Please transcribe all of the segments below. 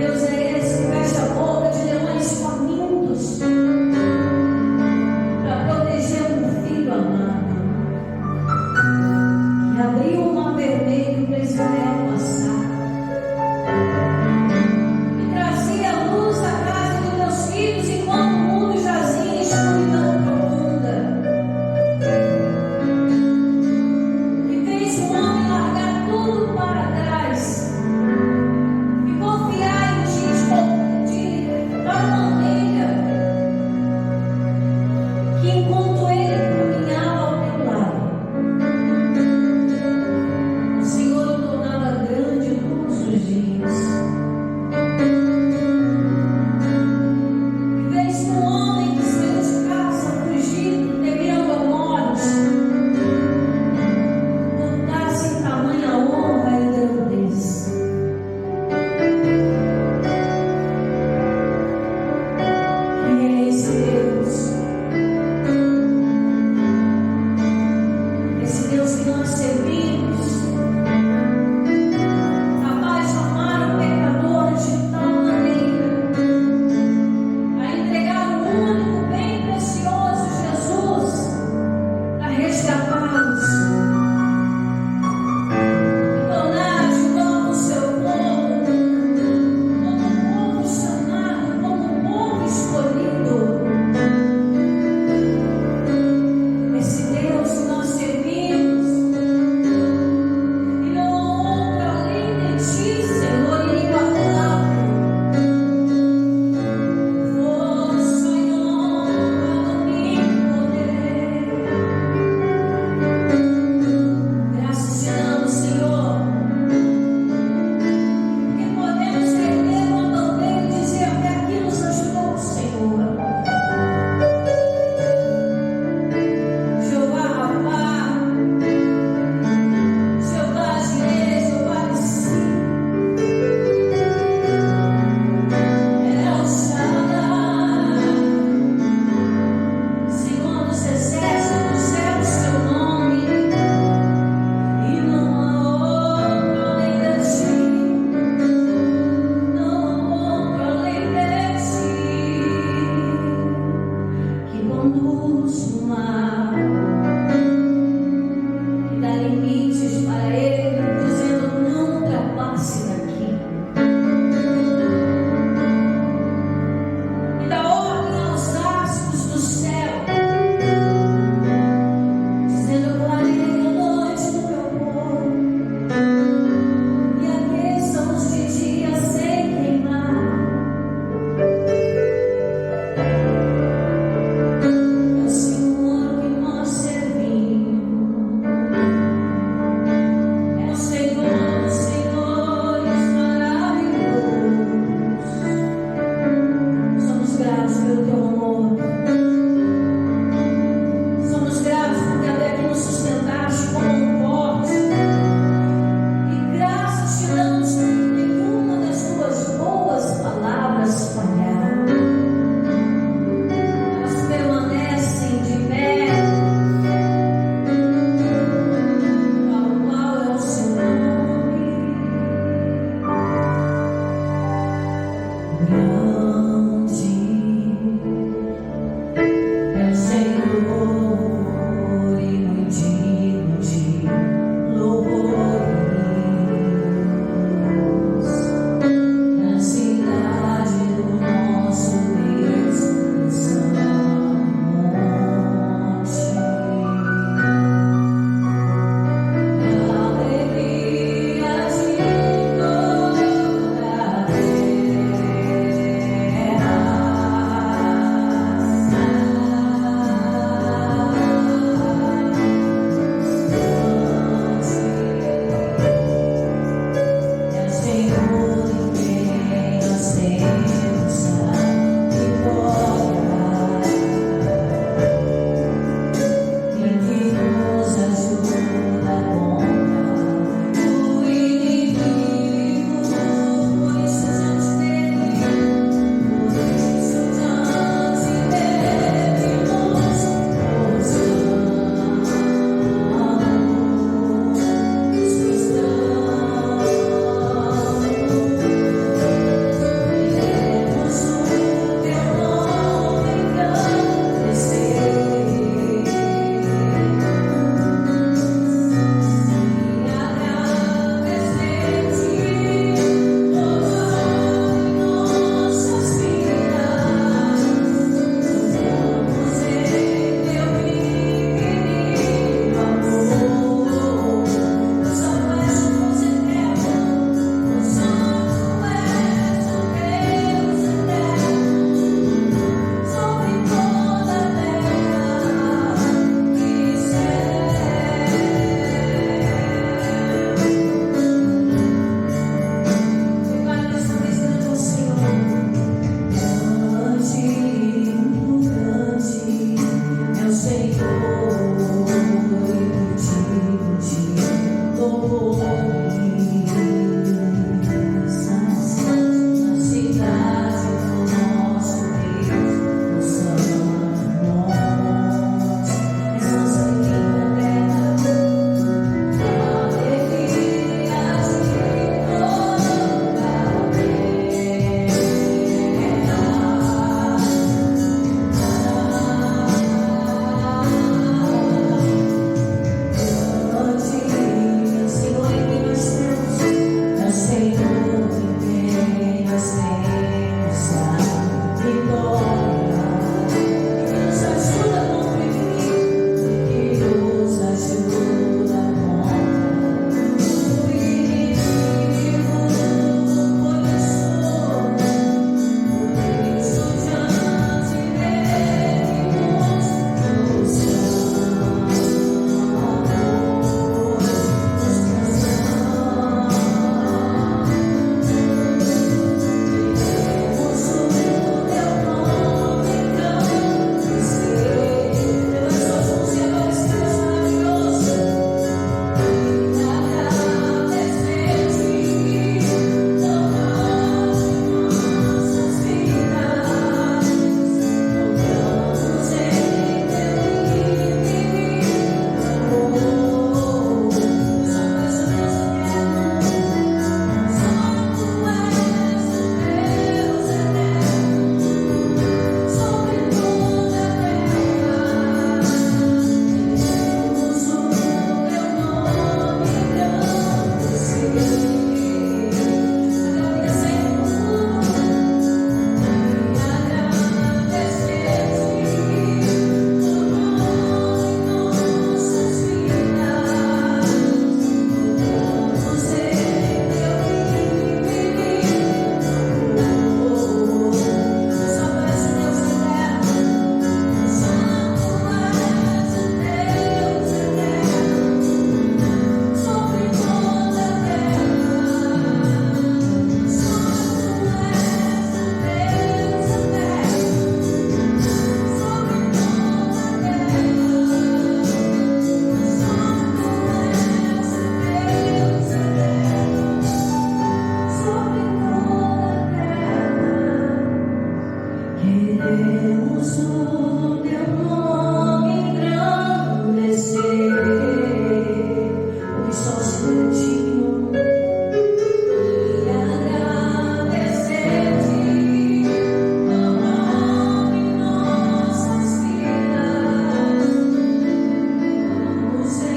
Deus é esse que fecha a boca de Queremos o teu nome engrandecer, porque só o Senhor é digno, e agradecer-te ao nome em nossas vidas. Vamos em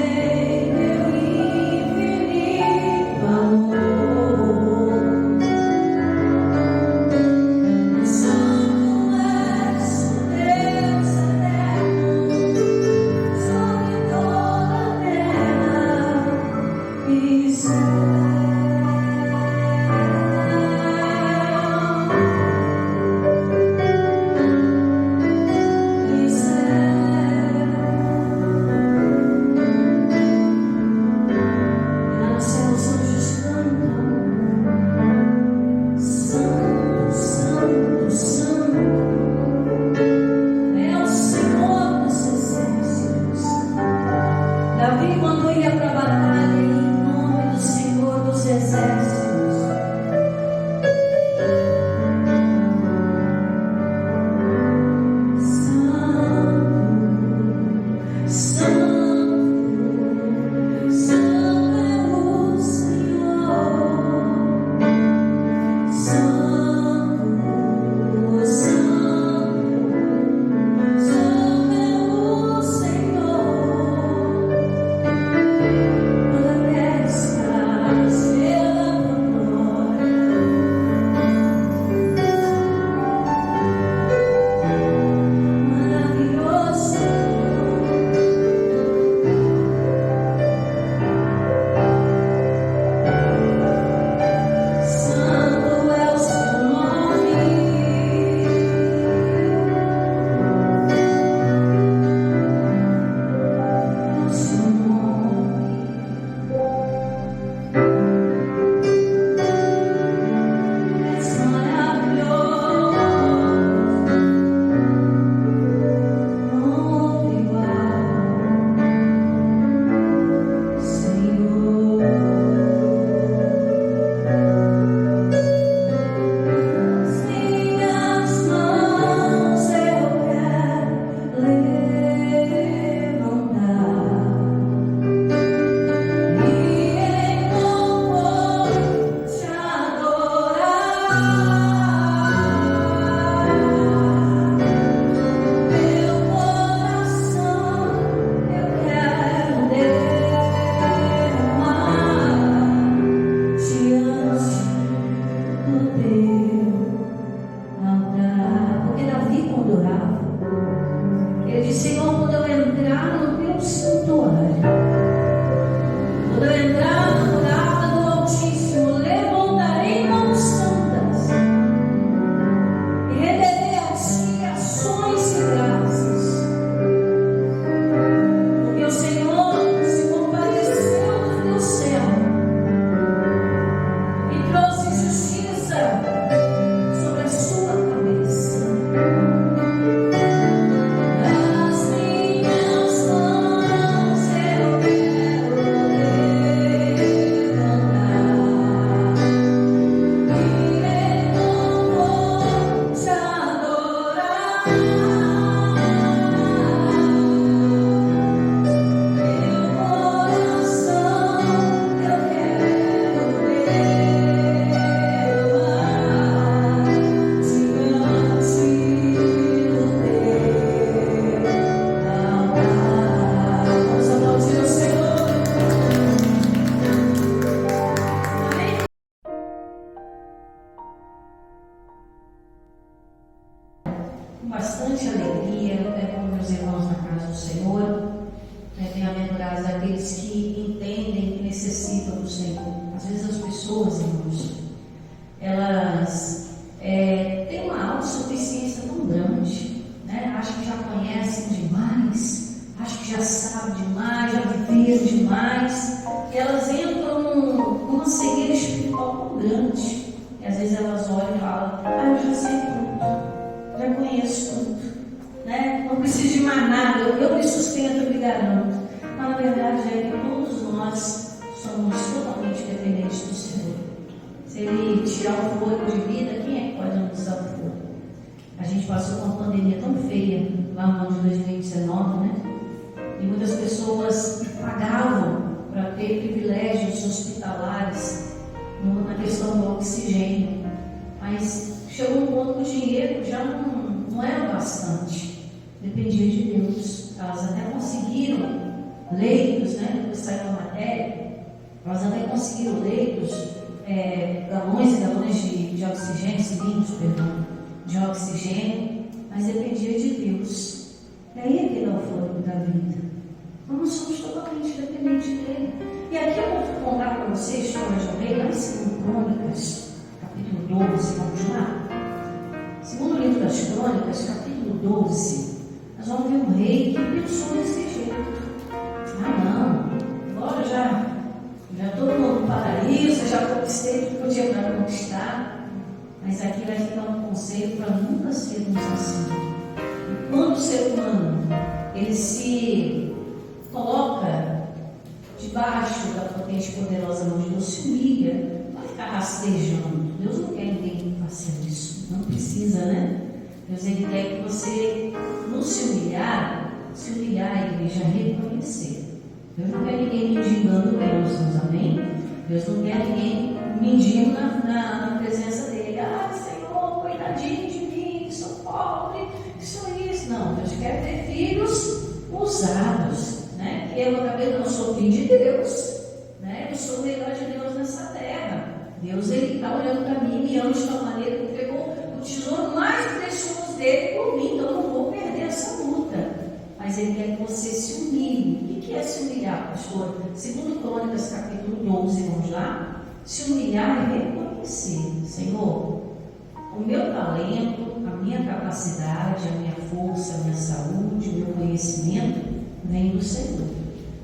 teu infinito amor. Davi, quando ia para a batalha, em nome do Senhor dos Exércitos, ele disse: Senhor, quando eu entrar no teu santuário, quando eu entrar na morada do Altíssimo, levantarei mãos santas e renderei a ti ações de graças, porque o Senhor se compadeceu do teu céu e trouxe justiça sobre a sua cabeça. Com bastante alegria, com meus irmãos na casa do Senhor, bem-aventurados aqueles que entendem que necessitam do Senhor. Às vezes as pessoas, irmãos, elas têm uma autossuficiência tão grande, né? Acham que já conhecem demais, acham que já sabem demais, já viveram demais, e elas entram numa cegueira espiritual tão grande, e às vezes elas olham e falam: eu já sei tudo. Já conheço tudo, né? Não preciso de mais nada, eu me sustento, eu me garanto. Mas na verdade é que todos nós somos totalmente dependentes do Senhor. Se Ele tirar o fôlego de vida, quem é que pode nos dar o fôlego? A gente gente passou por uma pandemia tão feia lá no ano de 2019, né? E muitas pessoas pagavam para ter privilégios hospitalares na questão do oxigênio. Mas chegou um ponto que o dinheiro já não era bastante. Dependia de Deus. Elas até conseguiram leitos, né? Depois saiu a matéria. Elas até conseguiram leitos, galões e galões de oxigênio, cilindros, perdão, de oxigênio, mas dependia de Deus. E aí é que dá o fôlego da vida. Então nós somos totalmente dependentes dele. E aqui eu vou contar para vocês a história de um rei lá em 2 Crônicas, capítulo 12, vamos lá. Segundo livro das Crônicas, capítulo 12, nós vamos ver um rei que pensou desse jeito. Ah não, agora já estou no paraíso, já conquistei tudo que eu tinha para conquistar. Mas aqui vai ficar um conselho para nunca sermos assim. E quando o ser humano ele se coloca debaixo da potente e poderosa mão de Deus, se humilha, não vai ficar rastejando. Deus não quer ninguém que faça isso, não precisa, né? Deus ele quer que você, no se humilhar, a igreja reconhecer. Deus não quer ninguém mendigando bênçãos, amém? Deus não quer ninguém mendigo na presença dele. Ah, Senhor, coitadinho de mim, que sou pobre, que sou isso. Não, Deus quer ter filhos usados, né? Que eu acabei, não sou filho de Deus, né? Eu sou o melhor de Deus nessa terra. Deus, ele está olhando para mim, me ama de tal maneira que pegou o tesouro mais precioso dele por mim, então eu não vou perder essa luta. Mas ele quer que você se humilhe. O que é se humilhar, pastor? Segundo Crônicas, capítulo 12, vamos lá. Se humilhar é reconhecer, Senhor, o meu talento, a minha capacidade, a minha força, a minha saúde, o meu conhecimento vem do Senhor.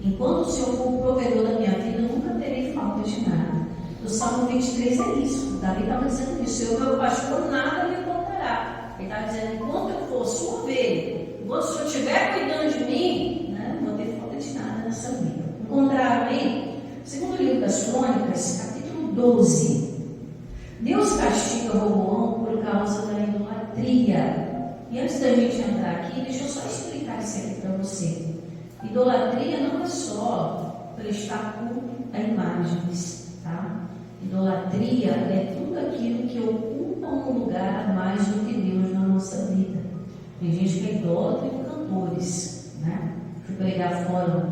Enquanto o Senhor for o provedor da minha vida, eu nunca terei falta de nada. O Salmo 23 é isso. Davi estava dizendo isso. Eu, meu pastor, nada me faltará. Ele estava dizendo, enquanto eu for sua ovelha, se o Senhor estiver cuidando de mim, né, não vou ter falta de nada nessa vida. Ao contrário, amém? Segundo o livro das Crônicas, capítulo 12. Deus castiga Roboão por causa da idolatria. E antes da gente entrar aqui, deixa eu só explicar isso aqui para você. Idolatria não é só prestar culto a imagens, tá? Idolatria é tudo aquilo que ocupa um lugar a mais do que Deus na nossa vida. Tem gente que é idólatra de cantores, né? Fui pregar fora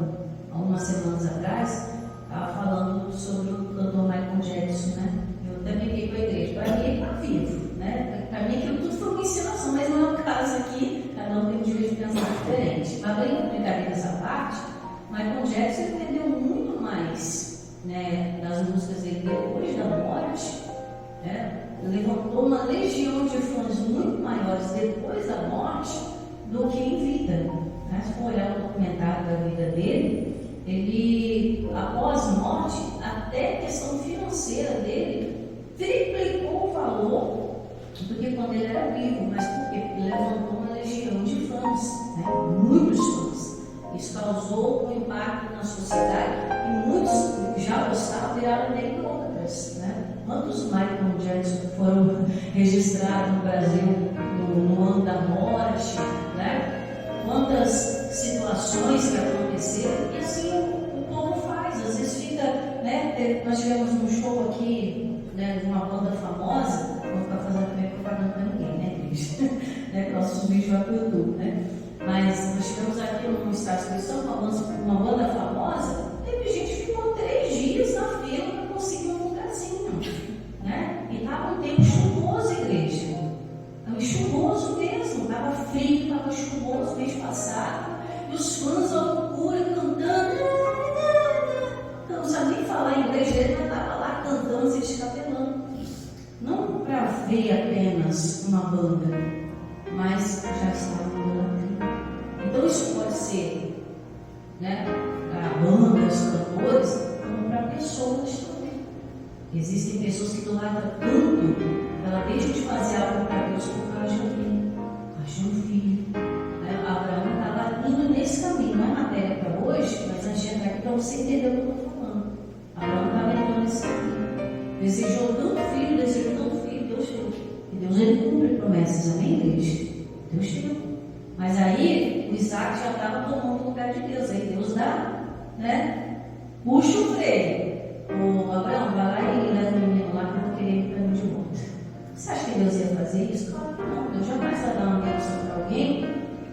algumas semanas atrás, estava falando sobre o cantor Michael Jackson, né? Eu até brinquei com a igreja. Para mim ele está vivo, né? Para mim aquilo tudo foi uma ensinação, mas não é o caso aqui. Cada um tem um jeito de pensar diferente. Mas brincadeiras à parte, Michael Jackson ele vendeu muito mais, né, das músicas dele depois da morte, né? Levantou uma legião de fãs muito maiores depois da morte do que em vida, né? Se for olhar o documentário da vida dele, ele, após morte, até a questão financeira dele triplicou o valor do que quando ele era vivo. Mas por quê? Porque ele levantou uma legião de fãs, né? Muitos fãs. Isso causou um impacto na sociedade e muitos que já gostavam viraram idólatras, né? Quantos Michael Jackson foram registrados no Brasil no ano da morte, né? Quantas situações que aconteceram, e assim o povo faz, às vezes fica, né? Nós tivemos um show aqui, né, de uma banda famosa, não vou ficar fazendo também propaganda para ninguém, né, Cris? Né, nossos vídeos vai para o YouTube, né? Mas nós tivemos aqui no estado de Espírito Santo uma banda famosa, teve gente que ficou 3 dias na fila para conseguir um lugarzinho, né? E estava um tempo chuvoso, igreja. Então, chuvoso mesmo, estava frio, estava chuvoso mês passado, e os fãs à loucura cantando, não sabia nem falar inglês, ele estava lá cantando, se escapelando. Não para ver apenas uma banda, mas já estava em idolatria. Então isso pode ser, né, para bandas, cantores, como para pessoas também. Existem pessoas que idolatram tanto que ela deixa de fazer algo para Deus por causa de alguém, de um filho. Abraão estava indo nesse caminho, não é matéria para hoje, mas antes de entrar aqui para você entender o que eu estou falando. Abraão estava indo nesse caminho. Desejou tanto filho, Deus deu. E Deus ele cumpre promessas, amém, igreja? Deus tirou. Mas aí o Isaac já estava tomando o lugar de Deus. Aí Deus dá, né? Puxa o freio. O Abraão, vai lá e leva o menino lá que eu vou querer ir para mim de volta. Você acha que Deus ia fazer isso? Claro que não. Deus jamais vai dar uma bênção para alguém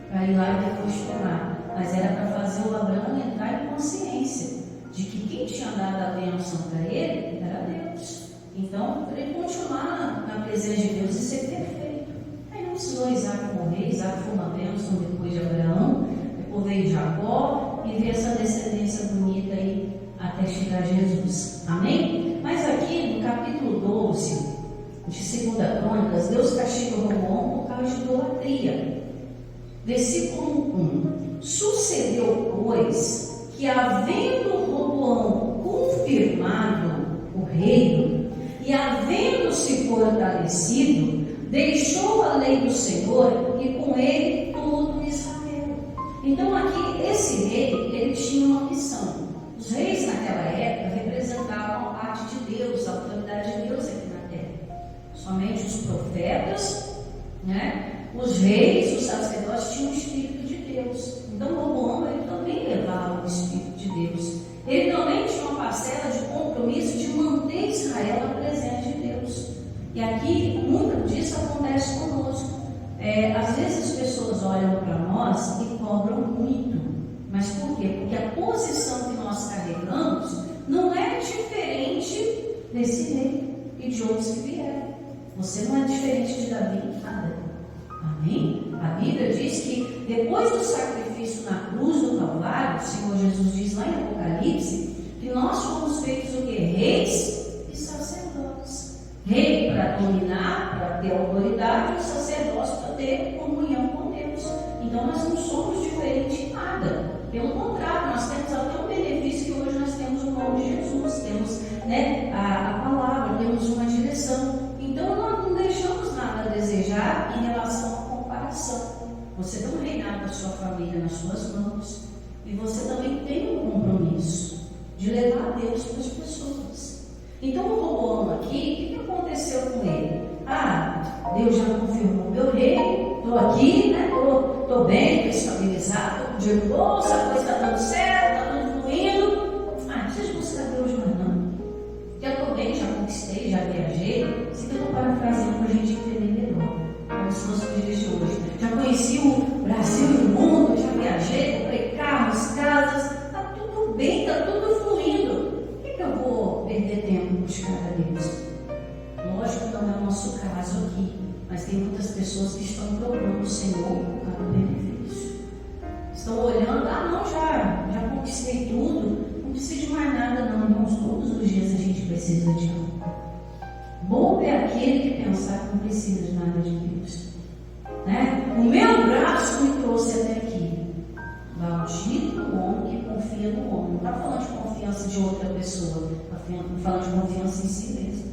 para ir lá e depois tomar. Mas era para fazer o Abraão entrar em consciência de que quem tinha dado a bênção para ele era Deus. Então, para ele continuar na presença de Deus e ser perfeito. Aí não precisou Isaac morrer. Isaac foi uma bênção depois de Abraão. Depois veio Jacó e veio essa descendência bonita aí até chegar a Jesus. Amém? Mas aqui no capítulo 12 de 2 Crônicas, Deus castiga Roboão por causa de idolatria. Versículo 1. Sucedeu, pois, que havendo Roboão confirmado o reino e havendo-se fortalecido, deixou a lei do Senhor e com ele todo Israel. Então aqui esse rei, ele tinha uma missão. Os reis naquela época representavam a parte de Deus, a autoridade de Deus aqui na terra. Somente os profetas, né? Os reis, os sacerdotes tinham o Espírito de Deus. Então Roboão, ele também levava o Espírito de Deus. Ele também tinha uma parcela de compromisso de manter Israel na presença de Deus. E aqui, muito disso acontece conosco. Às vezes as pessoas olham para nós e cobram muito. Mas por quê? Porque a posição que nós carregamos não é diferente desse rei e de outros que vieram. Você não é diferente de Davi em nada. Amém? A Bíblia diz que depois do sacrifício na cruz do Calvário, o Senhor Jesus diz lá em Apocalipse, que nós fomos feitos o quê? Reis e sacerdotes. Rei para dominar, para ter autoridade, e sacerdócio para ter comunhão com Deus. Então nós não somos diferentes em nada. Pelo contrário, nós temos até um benefício que hoje nós temos o nome de Jesus, temos, né, a palavra, temos uma direção. Então nós não deixamos nada a desejar em relação à comparação. Você tem um reinado da sua família nas suas mãos e você também tem um compromisso de levar a Deus para as pessoas. Então o Roboão aqui, o que aconteceu com ele? Deus já confirmou meu reino, estou aqui, né? Estou bem, estou estabilizado, estou com dinheiro no bolso, a coisa está dando certo, está tudo fluindo. Não precisa buscar Deus mais não. Já estou bem, já conquistei, já viajei. Isso que eu estou parafraseando para a gente entender melhor. Como se fosse os dias de hoje. Já conheci o Brasil e o mundo, já viajei, comprei carros, casas. Está tudo bem, está tudo fluindo. Por que eu vou perder tempo buscar a Deus? Lógico que não é o nosso caso aqui, mas tem muitas pessoas que estão procurando o Senhor por causa do benefício. Estão olhando, já conquistei tudo, não preciso de mais nada não, irmãos. Todos os dias a gente precisa de algo. Bobo é aquele que pensar que não precisa de nada de Deus, né? O meu braço me trouxe até aqui. Maldito o homem que confia no homem. Não está falando de confiança de outra pessoa, está falando de confiança em si mesmo.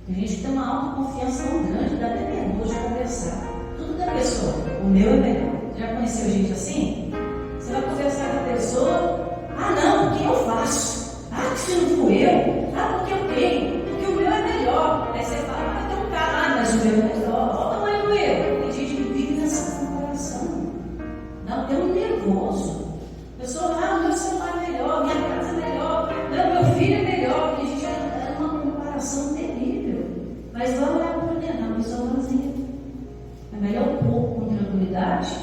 Tem gente que tem uma autoconfiança tão grande, dá até nervoso de conversar. Tudo da pessoa, o meu é melhor. Já conheceu gente assim? Você vai conversar com a pessoa, não, porque eu faço. Que se não fui eu, porque eu tenho, porque o meu é melhor. Aí você fala, tem um cara, mas o meu é melhor. Olha o tamanho do meu. Tem gente que vive nessa comparação. Dá até um nervoso. A pessoa, meu celular é melhor, minha casa é melhor, meu filho é melhor, porque a gente é uma comparação terrível. Mas vai olhar para dentro, a pessoa vazia. É melhor um pouco com tranquilidade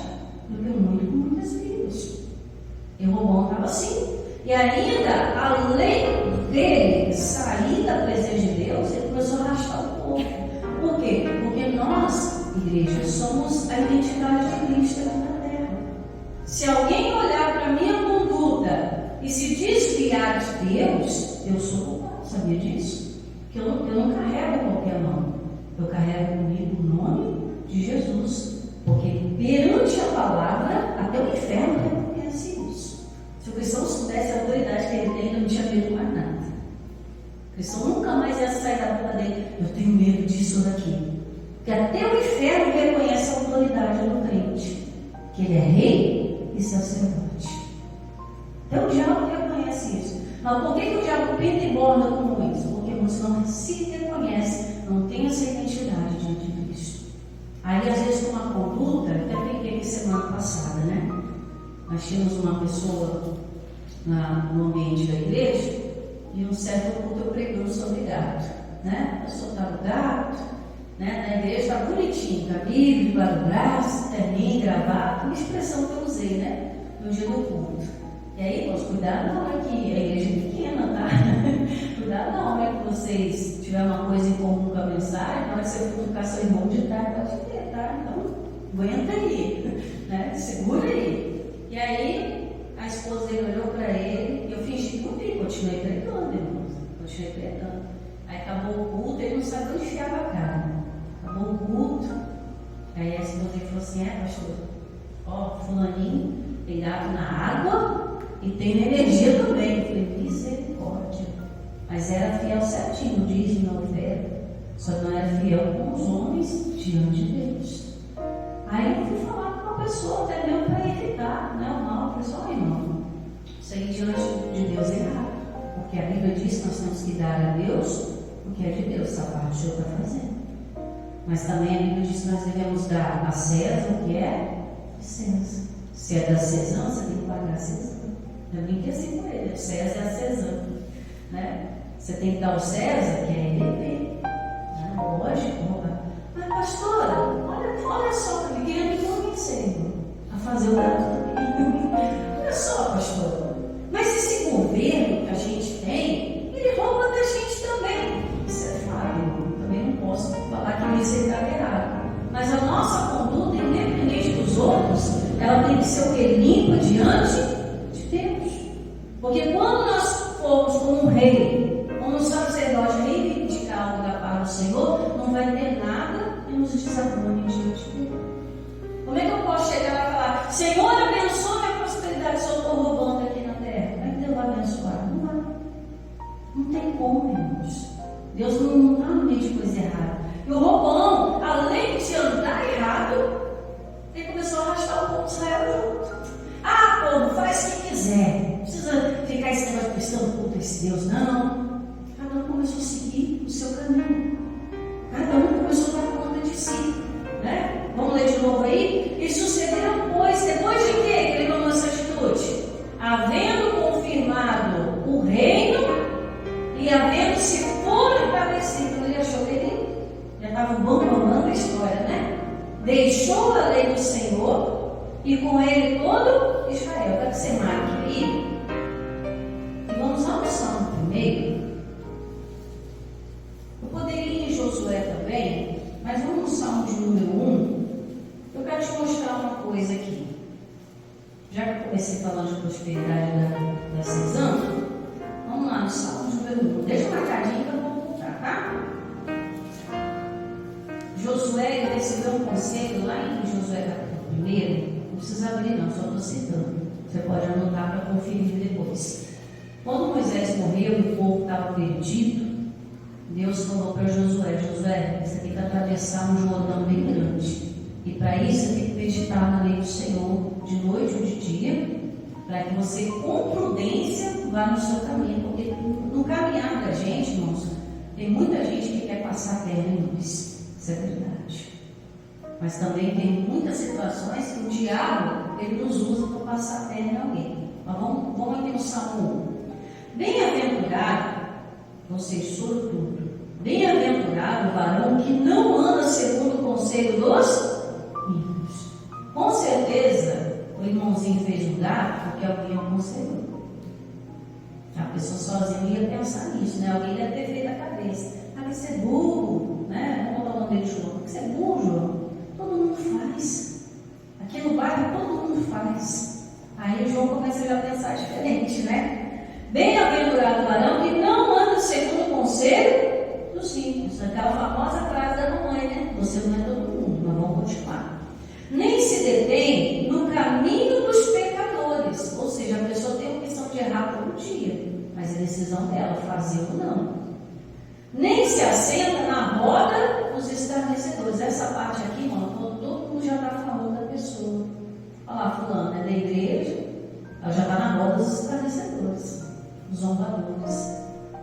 do que muito com muitas vidas. E o Roboão estava assim. E ainda, além dele sair da presença de Deus, ele começou a arrastar o povo. Por quê? Porque nós, igreja, somos a identidade de Cristo aqui na terra. Se alguém olhar para a minha conduta e se desviar de Deus, eu sou culpado, sabia disso? Que eu não carrego qualquer nome, eu carrego comigo o nome de Jesus, porque perante a palavra, até o inferno reconhece isso. Se o cristão soubesse a autoridade que ele tem, ele não tinha medo mais nada. O cristão nunca mais ia sair da boca dele, eu tenho medo disso ou daquilo. Porque até o inferno reconhece a autoridade do crente, que ele é rei e sacerdote. Até o diabo reconhece isso. Mas por que o diabo pinta e borda como isso? Porque você não se reconhece, não tem essa identidade diante de Cristo. Aí às vezes com uma conduta, e um certo culto eu pregando sobre gato, né? Eu soltava o gato, né? Na igreja está bonitinho, tá livre, debaixo do braço, terninho, gravata, uma expressão que eu usei, né? No dia do culto. E aí, irmãos, cuidado na hora que a igreja é pequena, tá? Cuidado na hora que vocês tiverem uma coisa em comum com a mensagem, na hora que você for tocar seu irmão de trás, pode ter, tá? Então, aguenta aí, né? Segura aí. E aí, a esposa dele olhou para ele, e eu fingi que não vi, continuei pregando, irmãos. Continuei pregando. Aí acabou o culto, ele não sabia onde enfiava a cara. Acabou o culto. Aí a esposa dele falou assim: pastor, ó, fulaninho tem gato na água e tem na energia também. Eu falei: misericórdia. Mas era fiel certinho, no dízimo, na oferta. Só não era fiel com os homens diante de Deus. Aí eu fui falar com uma pessoa, até mesmo para evitar, né, o mal. Eu falei: só, irmão, isso aí diante de Deus é errado. Porque a Bíblia diz que nós temos que dar a Deus o que é de Deus, essa parte o Senhor está fazendo. Mas também a Bíblia diz que nós devemos dar a César o que é de César. Se é da Cesã, você tem que pagar a Cesã. Eu brinquei assim com ele: César é a Cesã, né? Você tem que dar ao César, que é EDP. Lógico, mas pastora, olha só, eu queria me convencer a fazer o gato também. Olha só, pastora, mas esse governo que a gente tem, ele rouba da gente também. Isso é fato, também não posso falar que isso está errado. Mas a nossa conduta, independente dos outros, ela tem que ser o que? Limpa diante de Deus. Porque quando nós formos como um rei, como um sacerdote, reivindicar algo da parte do Senhor, não vai ter nada que nos desabone diante dele. Como é que eu posso chegar lá e falar: Senhor, abençoa minha prosperidade, se eu estou roubando aqui na terra? Como é que Deus vai abençoar? Não vai. Não tem como, irmãos. Deus não está no meio de coisa errada. E o roubão, além de andar errado, ele começou a arrastar o povo de Israel junto. Povo, faz o que quiser. Não precisa ficar esse negócio prestando culto a esse Deus, não. Cada um começou a seguir o seu caminho. Cada um começou a dar conta de si, né? Vamos ler de novo aí? E sucederá, pois, depois de quê que ele tomou essa atitude? Havendo confirmado o reino e havendo se fortalecido, ele achou que ele já estava bambando a história, né? Deixou a lei do Senhor e com ele todo Israel. Para que você marque aí. E vamos ao Salmo primeiro. Eu poderia ir em Josué também, mas vamos no Salmo de número 1. Eu quero te mostrar uma coisa aqui. Já que eu comecei falando de prosperidade da Cesã, vamos lá no Salmo de número 1. Deixa marcadinho que eu vou voltar, tá? Josué, ele recebeu um conselho lá em Josué capítulo 1. Não precisa abrir não, só estou citando. Você pode anotar para conferir depois. Quando Moisés morreu e o povo estava perdido, Deus falou para Josué: Josué, você tem que atravessar um Jordão bem grande. E para isso você tem que meditar na lei do Senhor de noite ou de dia, para que você com prudência vá no seu caminho. Porque no caminhar da gente, irmãos, tem muita gente que quer passar a terra em nós. Isso é verdade. Mas também tem muitas situações que o diabo, ele nos usa para passar a terra em alguém. Mas vamos aqui no Salmo 1. Bem-aventurado, você sortudo, bem-aventurado o varão que não anda segundo o conselho dos ímpios. Com certeza, o irmãozinho fez um gato porque alguém aconselhou. A pessoa sozinha ia pensar nisso, né? Alguém deve ter feito a cabeça. Você é burro, né? Vamos botar o nome dele, João. Você é burro, João. Todo mundo faz. Aqui no bairro todo mundo faz. Aí o João começa já a pensar diferente, né? Bem-aventurado o varão que não anda segundo o conselho dos ímpios. Aquela famosa frase da mamãe, né? Você não é todo mundo, mas vamos continuar. Nem se detém no caminho dos pecadores. Ou seja, a pessoa tem a opção de errar todo dia, mas é decisão dela, fazer ou não. Nem se assenta na roda dos escarnecedores. Essa parte aqui, irmão, todo mundo já está falando da pessoa. Olha lá, fulano é da igreja, ela já está na roda dos escarnecedores, dos zombadores.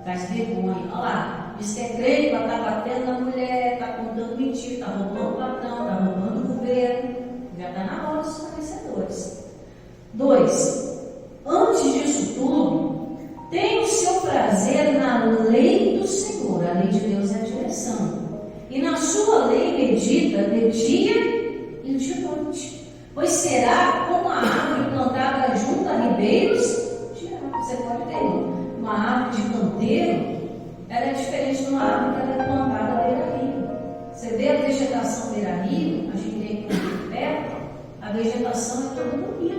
Traz vergonha. Olha lá, diz que é crente, mas está batendo na mulher, está contando mentira, está roubando o patrão, está roubando o governo. Já está na roda dos escarnecedores. 2. Antes disso tudo, tem o seu prazer atenção, e na sua lei medita de dia e de noite, pois será como a árvore plantada junto a ribeiros de água. Você pode ver, uma árvore de canteiro, ela é diferente de uma árvore que ela é plantada beira-rio. Você vê a vegetação beira-rio, a gente tem aqui perto, a vegetação é toda bonita.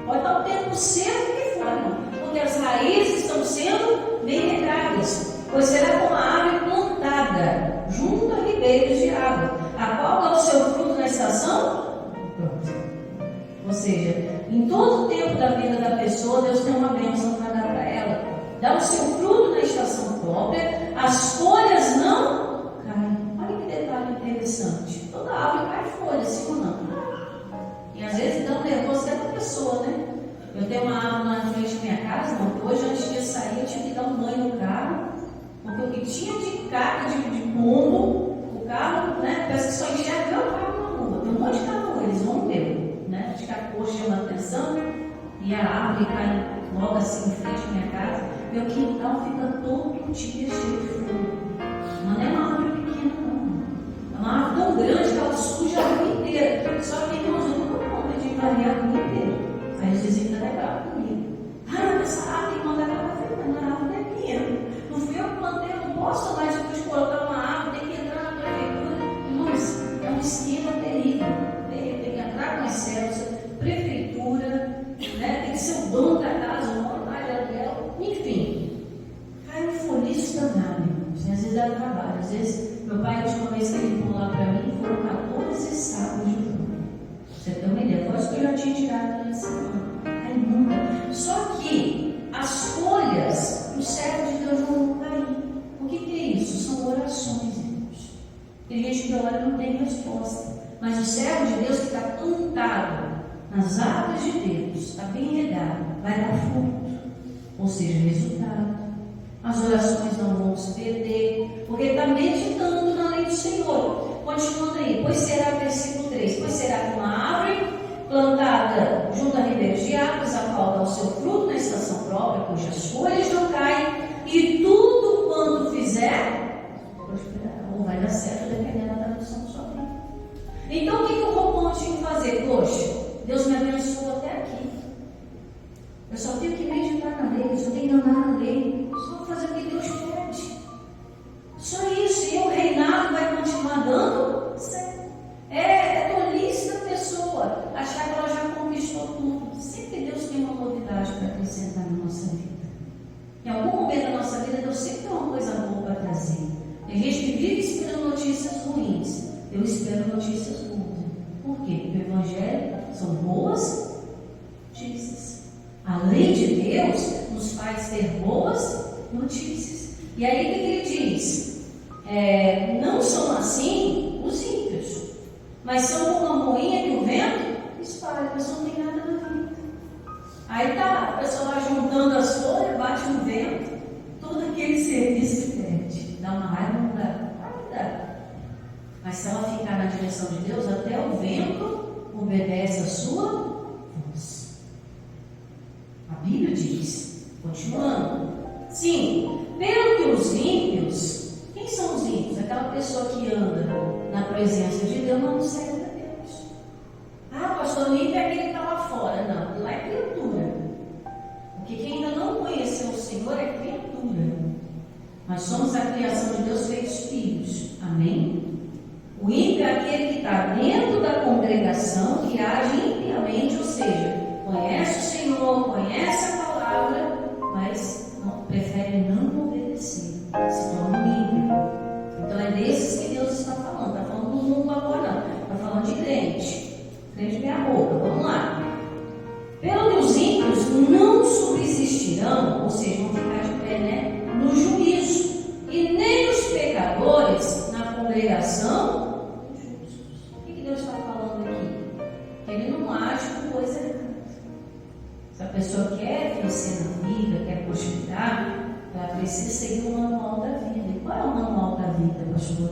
Pode estar o tempo sendo que for, não, porque as raízes estão sendo bem regadas, pois será como a árvore plantada junto a ribeiros de água, a qual dá o seu fruto na estação própria. Ou seja, em todo o tempo da vida da pessoa, Deus tem uma bênção para dar para ela. Dá o seu fruto na estação própria, as folhas não caem. Olha que detalhe interessante. Toda árvore cai folha, sim ou não? E às vezes dá um nervoso até para a pessoa, né? Eu tenho uma árvore na frente da minha casa, não, hoje antes de sair eu tive que dar um banho no carro, porque o que tinha de caca, de pombo, o carro, né? Parece que só enxerga o carro na rua. Tem um monte de carro, eles vão ver, né? Acho que a cor chama a atenção e a árvore cai logo assim em frente à minha casa. Meu quintal fica todo dia cheio de flor. Mas não é uma árvore pequena, não. É uma árvore tão grande que ela suja a rua inteira. Só que nós não podemos de variar a rua inteira. Aí os vizinhos estão legal comigo. Ah, essa árvore tem que mandar para frente, mas a árvore é minha. Não fui eu que plantei, eu não posso mais depois de colocar uma árvore, tem que entrar na prefeitura. Nossa, é um esquema terrível. Tem que entrar com excesso, prefeitura, né? Tem que ser o dono da casa, o dono da aluguel, enfim. Cai um foliço danado, irmãos. Às vezes dá trabalho. Às vezes, meu pai, a última vez que ele pulou lá para mim, foram 14 sacos de flor. Você tem uma ideia? Quase que eu já tinha tirado na semana. Cai muita. Só que as folhas, o servo de Deus não vão cair. O que é isso? São orações, irmãos. Tem gente que ora e não tem resposta. Mas o servo de Deus que está plantado nas águas de Deus, está bem regado, vai dar fruto, ou seja, resultado. As orações não vão se perder, porque está meditando na lei do Senhor. Continuando aí, pois será, versículo 3, pois será como uma árvore plantada junto a ribeiros de águas, a qual dá o seu fruto na estação própria, cujas folhas não caem, e tudo quanto fizer, prosperará, ou vai dar certo, dependendo da tradução da sua vida. Então, o que o roubante tinha que fazer? Poxa, Deus me abençoou até aqui. Eu só tenho que meditar na lei, eu só tenho que andar na lei, só fazer o que Deus pede. Só isso, e o reinado vai continuar dando certo. É tolice da pessoa achar que ela já conquistou tudo. Sempre Deus tem uma novidade para acrescentar na nossa vida. Em algum momento da nossa vida, Deus sempre tem uma coisa boa para trazer. Tem gente que vive esperando notícias ruins. Eu espero notícias boas. Por quê? Porque o Evangelho são boas notícias. A lei de Deus nos faz ter boas notícias. E aí o que ele diz? Não são assim os ímpios, mas são como uma moinha que o vento espalha. A pessoa não tem nada na vida. Aí tá, a pessoa vai juntando as folhas, bate no vento, todo aquele serviço que perde. Dá uma raiva, não dá? Vai dar. Mas se ela ficar na direção de Deus, até o vento obedece a sua voz. A Bíblia diz, continuando, sim, pelo que os ímpios, quem são os ímpios? Aquela pessoa que anda na presença de Deus, mas não serve a Deus. Ah, pastor, o ímpio é aquele que está lá fora. Não, lá é criatura. Porque quem ainda não conheceu o Senhor é criatura. Nós somos a criação de Deus feitos filhos. Amém? O ímpio é aquele que está dentro da congregação, que age impiamente, ou seja, conhece o Senhor, conhece a palavra, mas prefere não obedecer, se torna um ímpio. Então é desses que Deus está falando. Está falando do mundo agora, não. Está falando de crente. Crente meia boca. Vamos lá. Pelo que os ímpios não subsistirão, ou seja, vão ficar de pé, né, no juízo, e nem os pecadores na congregação. O que Deus está falando aqui? Que Ele não age com coisa errada. Se a pessoa quer vencer na vida, quer prosperar, ela precisa seguir o manual da vida. E qual é o manual da vida, pastor?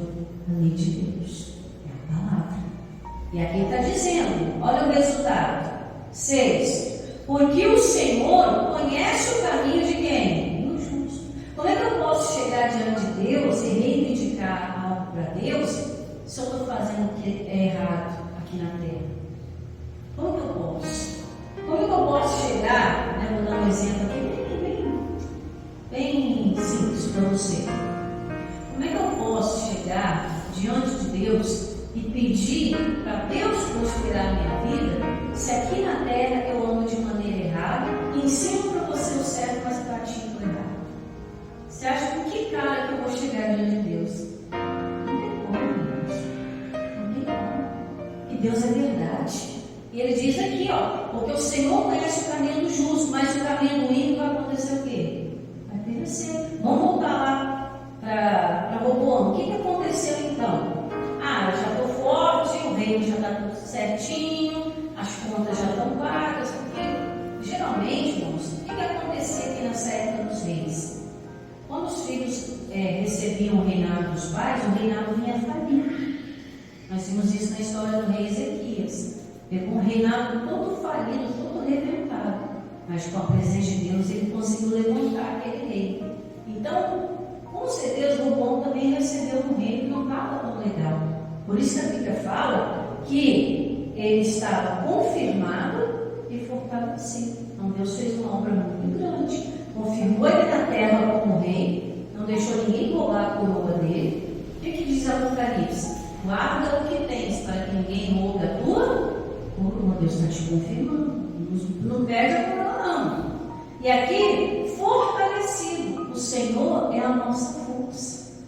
A lei de Deus. É a palavra. E aqui está dizendo, olha o resultado. 6. Porque o Senhor conhece o caminho de quem? Do justo. Como é que eu posso chegar diante de Deus e reivindicar para Deus se eu estou fazendo o que é errado aqui na terra? Como que eu posso? Como que eu posso chegar, né, vou dar um exemplo aqui bem simples para você. Como é que eu posso chegar diante de Deus e pedir para Deus prosperar a minha vida, se aqui na terra eu ando de maneira errada e ensino para você o certo, mas pratico o errado? Você acha com que cara que eu vou chegar diante de Deus? Não tem como, Deus. Não tem como. E Deus é verdade. E ele diz aqui, ó, porque o Senhor conhece o caminho do justo, mas o caminho do ímpio vai acontecer o quê? Vai perecer. Vamos voltar lá para Roboão. O que aconteceu então? Eu já estou forte, o reino já está tudo certinho, as contas já estão pagas, porque geralmente, irmãos, o que acontecia aqui nessa época dos reis? Quando os filhos recebiam o reinado dos pais, o reinado vinha falido. Nós vimos isso na história do rei Ezequias. Pegou um reinado todo falido, todo arrebentado, mas com a presença de Deus ele conseguiu levantar aquele rei. Então, com certeza, Roboão também recebeu um reino que não estava tão legal. Por isso que a Bíblia fala que ele estava confirmado e fortalecido. Então Deus fez uma obra muito grande. Confirmou ele na terra como rei, não deixou ninguém roubar a coroa dele. O que diz Apocalipse? Guarda o que tens para que ninguém roube a tua coroa. Deus está te confirmando. Não perde a coroa, não. E aqui, fortalecido. O Senhor é a nossa força.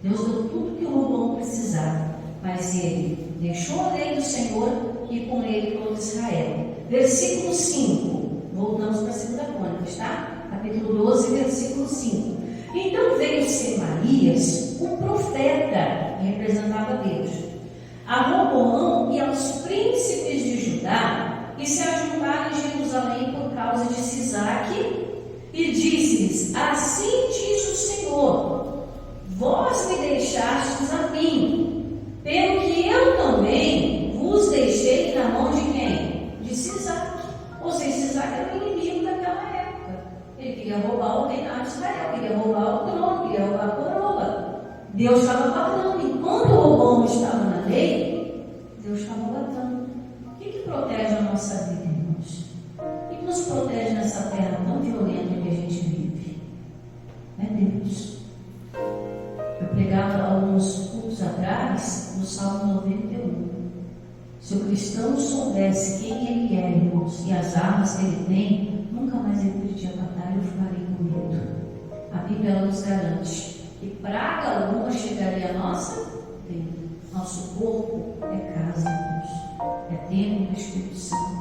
Deus deu tudo que o Roboão precisava, mas ele deixou a lei do Senhor e com ele todo Israel. Versículo 5, voltamos para a 2 Crônicas, tá? Capítulo 12, versículo 5. Então veio Semarias, um profeta, que representava Deus, a Roboão e aos príncipes de Judá, e se ajuntaram em Jerusalém por causa de Sisaque, e disse-lhes: assim diz o Senhor, vós me deixastes a mim, pelo que eu também vos deixei na mão de quem? De Sisaque. Ou seja, Sisaque era o inimigo daquela época. Ele queria roubar o reinado de Israel, queria roubar o trono, queria roubar a coroa. Deus estava guardando. Enquanto o Roboão estava na lei, Deus estava guardando. O que protege a nossa vida, irmãos? O que nos protege nessa terra tão violenta que a gente vive? É Deus. Eu pregava alguns cultos atrás no Salmo 91. Se o cristão soubesse quem ele é, irmãos, e as armas que ele tem, nunca mais ele perdia a batalha, eu ficaria com medo. A Bíblia ela nos garante que praga alguma chegaria à nossa vida. Nosso corpo é casa, irmãos, é templo do Espírito Santo.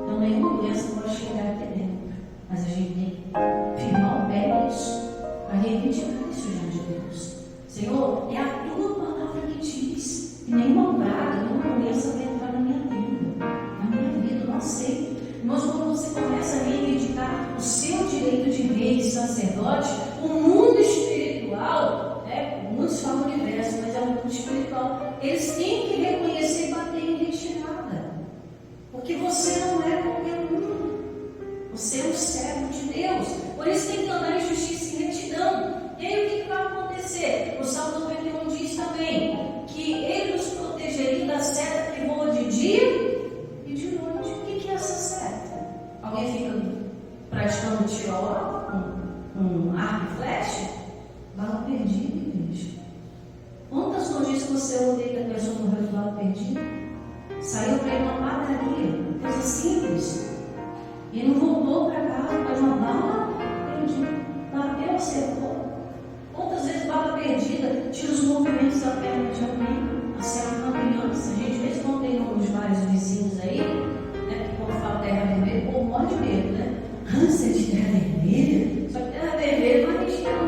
Então nenhuma doença pode chegar aqui dentro, mas a gente tem que firmar o pé nisso, para reivindicar isso diante de Deus. Senhor, é a tua palavra que diz que nenhuma praga, nenhuma doença vai entrar na minha vida, eu não aceito. Mas quando você começa a reivindicar o seu direito de rei e sacerdote, o mundo espiritual, muitos falam universo, mas é o mundo espiritual, eles têm que reconhecer e bater em retirada, porque você não é qualquer um, você é um servo de Deus, por isso tem que andar em justiça e retidão. E aí o que vai acontecer? O Salmo 91 diz também que ele nos protegeria da seta que voa de dia e de noite. O que é essa seta? Alguém fica praticando tiro ao alvo com arco e flecha? Bala perdida, igreja. Quantas notícias você ouviu que a pessoa morreu de bala perdida? Saiu para ir numa padaria, coisa simples, e não voltou para casa por causa de uma bala perdida. Bateu, acertou. Quantas vezes bala perdida tira os movimentos da perna de alguém, acerta uma criança? A gente vê se não tem nos vários vizinhos aí, né? Que quando fala terra vermelha, o povo morre de medo, né? Ânsia de terra vermelha? Só que terra vermelha não é região,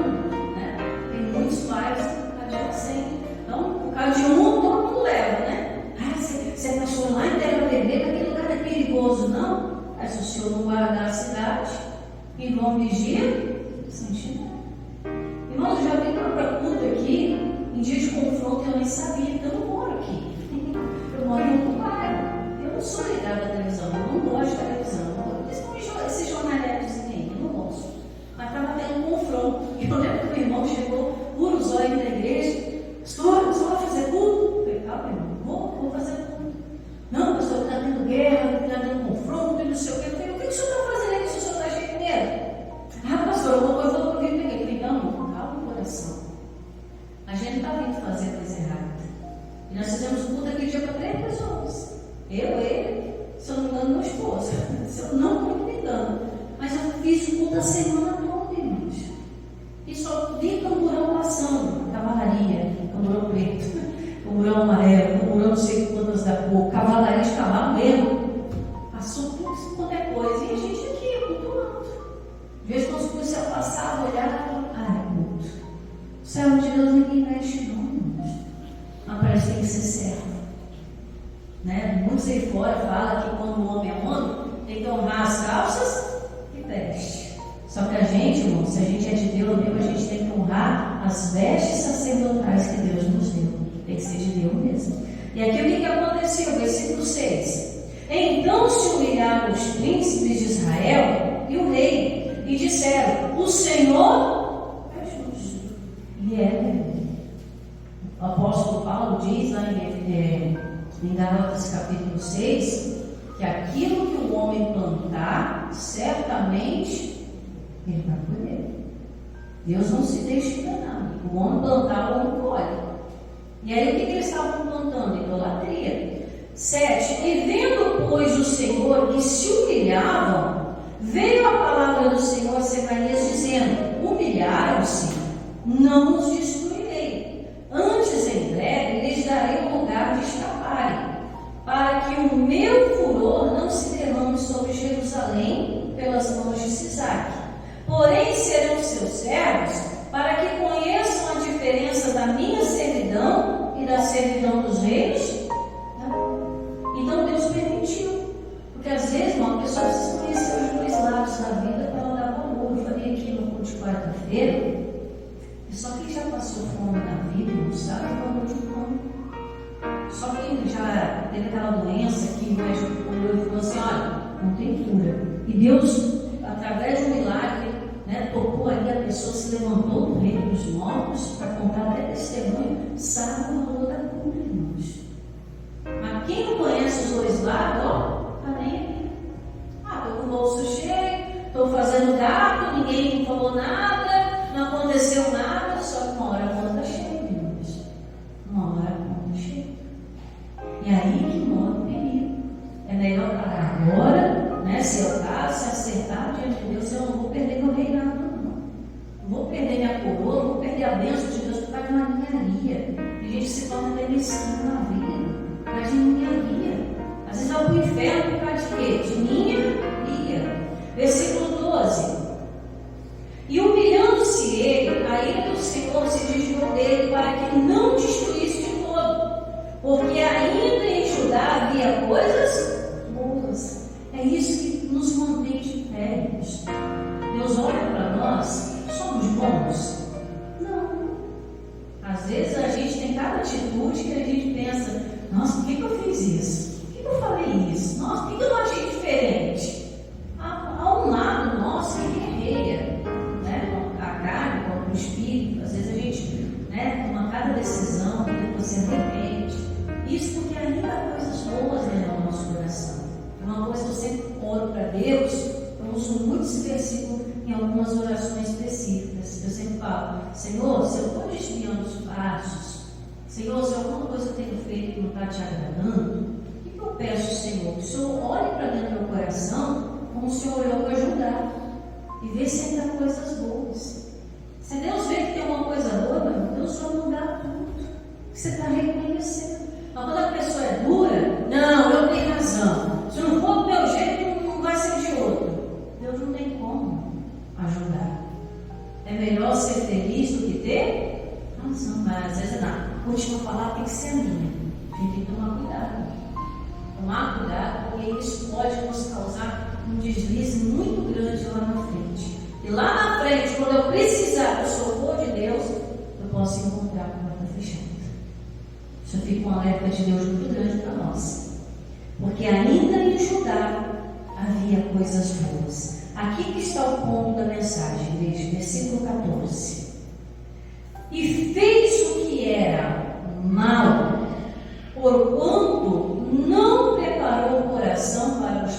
né? Tem muitos bairros adjacentes. Então, por causa de um, todo mundo leva, né? Você passou lá em terra vermelha, aquele lugar é perigoso, não? Aí se o senhor não guardar a cidade, e vão vigia, sentindo. Irmãos, eu já vim para culto aqui, em dia de confronto, eu nem sabia, porque eu não moro aqui. Eu moro em outro bairro. Eu não sou ligada à televisão, eu não gosto de televisão. Principalmente esses jornaleiros aí, eu não gosto. Mas estava tendo um confronto. E eu lembro que o irmão chegou puro zóio na igreja. está dando confronto e não sei o que. Eu falei, o que o senhor está fazendo aqui se o senhor está cheio de medo? Ah, pastor, eu vou para o Rio Peguei. Eu falei, não, calma o coração. A gente não está vindo fazer coisa errada. E nós fizemos culto aquele dia para 3 pessoas. Ele, se eu não me engano, meu esposo. Se eu não estou me engano. Mas eu fiz o culto a semana toda, irmãos. E só vi camburão passando, cavalaria, camburão preto, camburão amarelo, camburão não sei quantas da cor, cavalaria de cavalo mesmo. Passou tudo quanto é coisa. E a gente aqui, cultuando. De vez em quando os policiais passavam, olhavam, é culto. O céu de Deus ninguém mexe, não, irmãos. Mas parece que tem que ser certo. Né? Muitos aí fora falam que quando o homem é homem, tem que honrar as calças e veste. Só que a gente, irmão, se a gente é de Deus mesmo, a gente tem que honrar as vestes sacerdotais que Deus nos deu. Tem que ser de Deus mesmo. E aqui o que aconteceu? Versículo 6. Então se humilharam os príncipes de Israel e o rei, e disseram: o Senhor é justo. E é. O apóstolo Paulo diz lá em Gálatas capítulo 6, que aquilo que o homem plantar, certamente ele vai colher. Deus não se deixa enganar. O homem plantar, o homem colhe. E aí o que eles estavam plantando? Idolatria. 7. E vendo, pois, o Senhor que se humilhavam, veio a palavra do Senhor a Secanias dizendo: humilharam-se, não os destruirei. Antes, em breve, lhes darei um lugar de escaparem, para que o meu furor não se derrame sobre Jerusalém pelas mãos de Sisaque. Porém, serão seus servos, para que conheçam a diferença da minha servidão e da servidão dos reis. Então Deus permitiu, porque às vezes uma pessoa precisa conhecer os dois lados da vida para ela dar valor. Eu falei aqui no culto de quarta-feira, e só quem já passou fome na vida não sabe o valor de fome. Só quem já teve aquela doença que o médico olhou e falou assim: olha, não tem cura. E Deus, através de um milagre, tocou ali, a pessoa se levantou do reino dos mortos para contar até testemunho, sabe o valor da cura, irmãos. Mas quem não conhece os dois lados, está nem aqui. Estou com o bolso cheio, estou fazendo gato, ninguém me falou nada, não aconteceu nada, só que uma hora a conta chega, irmãos. Uma hora a conta chega. E aí que mora o perigo. É melhor pagar agora, se é o caso, se acertar diante de Deus, eu não vou perder meu reinado, não. Não vou perder minha coroa, não vou perder a bênção de Deus por causa de uma ninharia. E a gente se torna até mesquinho na vida. Por causa de ninharia. Às vezes vai para o inferno por causa de quê? De ninharia. Versículo 12. E humilhando-se ele, a ira do Senhor se desviou dele para que não destruísse de todo, porque ainda em Judá havia coisas boas. É isso que nos mantém de pé. Deus olha para nós, somos bons? Não. Às vezes a gente tem cada atitude que a gente pensa: nossa, por que eu fiz isso? Por que eu falei isso? Nossa, por que eu não achei diferente? Há um lado nosso que guerreia, a carne, contra o espírito. Às vezes a gente toma cada decisão e depois se arrepende. Isso porque ainda há coisas boas dentro do nosso coração. É uma coisa que eu sempre oro para Deus. Eu uso muito esse versículo em algumas orações específicas. Eu sempre falo: Senhor, se eu estou desviando os passos, Senhor, se alguma coisa eu tenho feito que não está te agradando, o que eu peço, Senhor? Que o Senhor olhe para dentro do meu coração como o Senhor olhou para ajudar e vê se ainda há coisas boas. Se Deus vê que tem uma coisa boa, Deus vai mudar tudo. Você está reconhecendo. Mas quando a pessoa é dura, não, eu tenho razão. Se não for do meu jeito, não vai ser de outro. Deus não tem como ajudar. É melhor ser feliz do que ter razão. Mas às vezes a última palavra tem que ser a minha. A gente tem que tomar cuidado. Tomar cuidado, porque isso pode nos causar um deslize muito grande lá na frente. E lá na frente, quando eu precisar do socorro de Deus, eu posso encontrar com a porta fechada. Isso fica um alerta de Deus muito grande para nós. Porque ainda em Judá havia coisas boas. Aqui que está o ponto da mensagem, veja, versículo 14. E fez o que era mal, porquanto não preparou o coração para o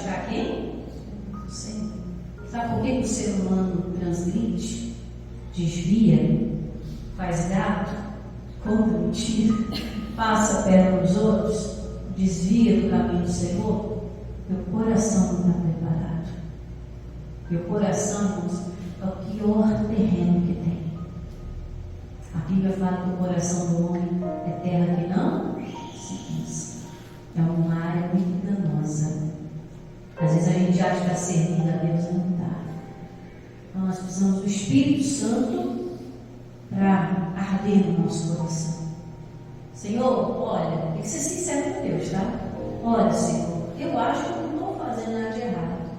Sabe por que o ser humano transgride, desvia, faz gato, conta mentira, passa a perna nos outros, desvia do caminho do Senhor? Meu coração não está preparado. Meu coração, irmãos, é o pior terreno que tem. A Bíblia fala que o coração do homem é terra que não se cansa. É uma área muito enganosa. Às vezes a gente acha que está servindo a Deus e não está. Então nós precisamos do Espírito Santo para arder no nosso coração. Senhor, olha, tem que ser sincero com Deus, tá? Olha, Senhor, eu acho que eu não estou fazendo nada de errado.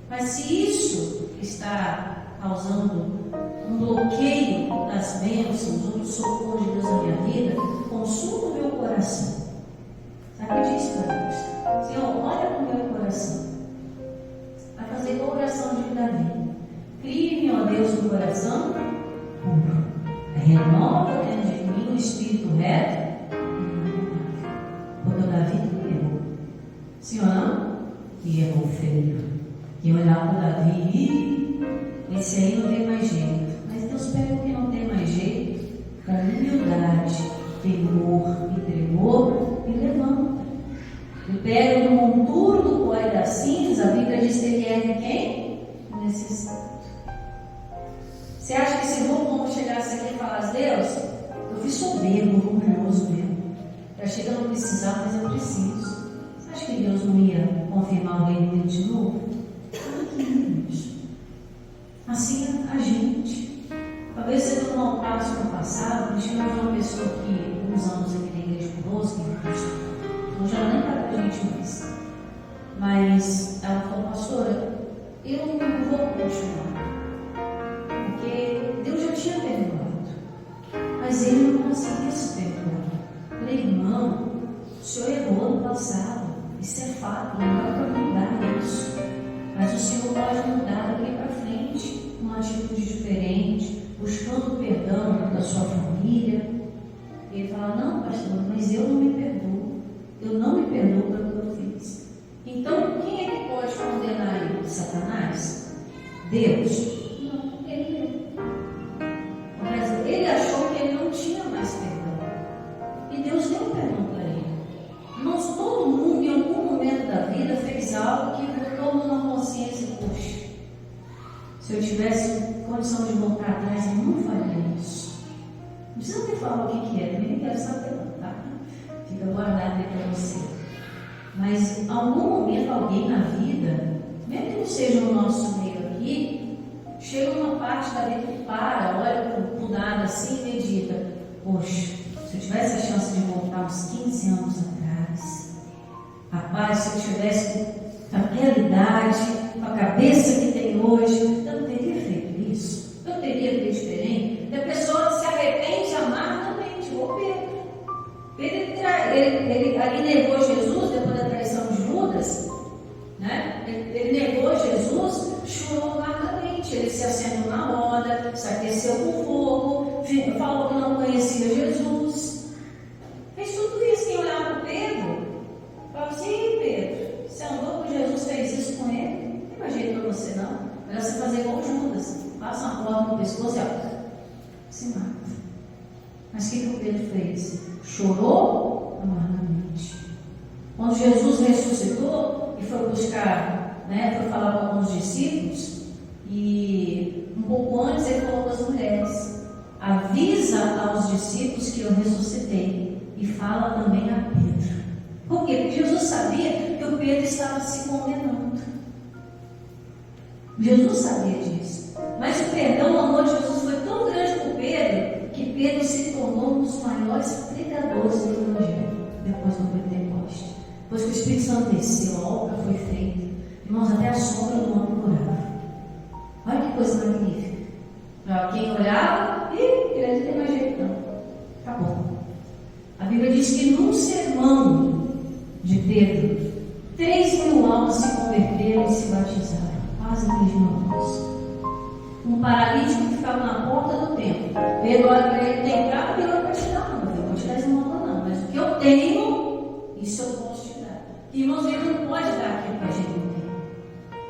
Mas se isso está causando um bloqueio das bênçãos, ou do socorro de Deus na minha vida, consuma o meu coração. Sabe o que diz para Deus? Senhor, olha para o meu coração. Vai fazer igual a oração de Davi. Crie-me, ó Deus, no coração puro. Renova dentro de mim o espírito reto. Porque o Davi também errou. Senhor, não? E errou feio. E olhar para o Davi, esse aí não tem mais jeito. Mas Deus pega o que não tem mais jeito, com humildade, temor e tremor, e levanta. Ele pega no monturo do pó e da cinza, a Bíblia diz que ele ergue quem? O necessitado. Você acha que esse irmão chegasse aqui e falasse, Deus, eu fui soberbo, orgulhoso mesmo. Já chega a não precisar, mas eu preciso. Você acha que Deus não ia confirmar o reino dele de novo? Assim a gente. Talvez você tenha um altar no passado. Nós tivemos uma pessoa que, uns anos aqui na igreja conosco, não já nem para a gente mais. Mas ela falou, pastora, eu não vou continuar. Porque Deus já tinha perdoado. Mas ele não conseguia se perdoar. Eu falei, irmão, o senhor errou no passado. Isso é fato, não dá para mudar isso. Mas o Senhor pode mudar daqui para frente, uma atitude diferente, buscando perdão da sua família. E ele fala, não, pastor, mas eu não me perdoo. Eu não me perdoo pelo que eu fiz. Então, quem é que pode condenar ele? Satanás? Deus? Não, ele não. Mas ele achou que ele não tinha mais perdão. E Deus deu perdão para ele. Nós, todo mundo, em algum momento da vida, fez algo que botou na consciência, poxa, se eu tivesse condição de voltar atrás, eu não faria isso. Não precisa me falar o que é, nem quero saber não, tá? Fica guardado aí para você. Mas em algum momento, alguém na vida, mesmo que não seja no nosso meio aqui, chega uma parte da vida que para, olha para o nada assim e medita, poxa, se eu tivesse a chance de voltar uns 15 anos atrás, rapaz, se eu tivesse com aquela idade, com a cabeça que tem hoje, eu não teria feito isso, eu teria feito diferente. E a pessoa se arrepende amargamente, igual Pedro. Ele ali negou Jesus depois da traição de Judas, né? Ele negou Jesus, chorou amargamente, ele se acendeu na roda, se aqueceu com fogo, falou que não conhecia Jesus. Fez tudo isso. Quem olhava para Pedro, falava assim, Pedro, você andou com Jesus, fez isso com ele? Não tem mais jeito para você não. Melhor você fazer igual Judas, passa uma corda no pescoço e se mata. Mas o que o Pedro fez? Chorou amargamente. Quando Jesus ressuscitou e foi buscar, foi falar com alguns discípulos, e um pouco antes ele falou para as mulheres, avisa aos discípulos que eu ressuscitei, e fala também a Pedro. Por quê? Porque Jesus sabia que o Pedro estava se condenando. Jesus sabia disso. Mas o perdão, o amor de Jesus foi tão grande por Pedro, que Pedro se tornou um dos maiores pregadores do Evangelho, depois do Pentecoste. Depois que o Espírito Santo desceu, a obra foi feita. Irmãos, até a sombra do homem curava. Olha que coisa magnífica. Para quem olhava, ele não tem mais jeito não. Acabou. A Bíblia diz que num sermão de Pedro, 3.000 almas se converteram e se batizaram. Quase 3.000 almas. Um paralítico que ficava na porta do templo. Pedro olha para ele, tem prata, virou para te dar, não. Eu vou te dar esse montão não. Mas o que eu tenho, isso eu posso te dar. Irmãos, ele não pode dar aquilo que a gente não tem.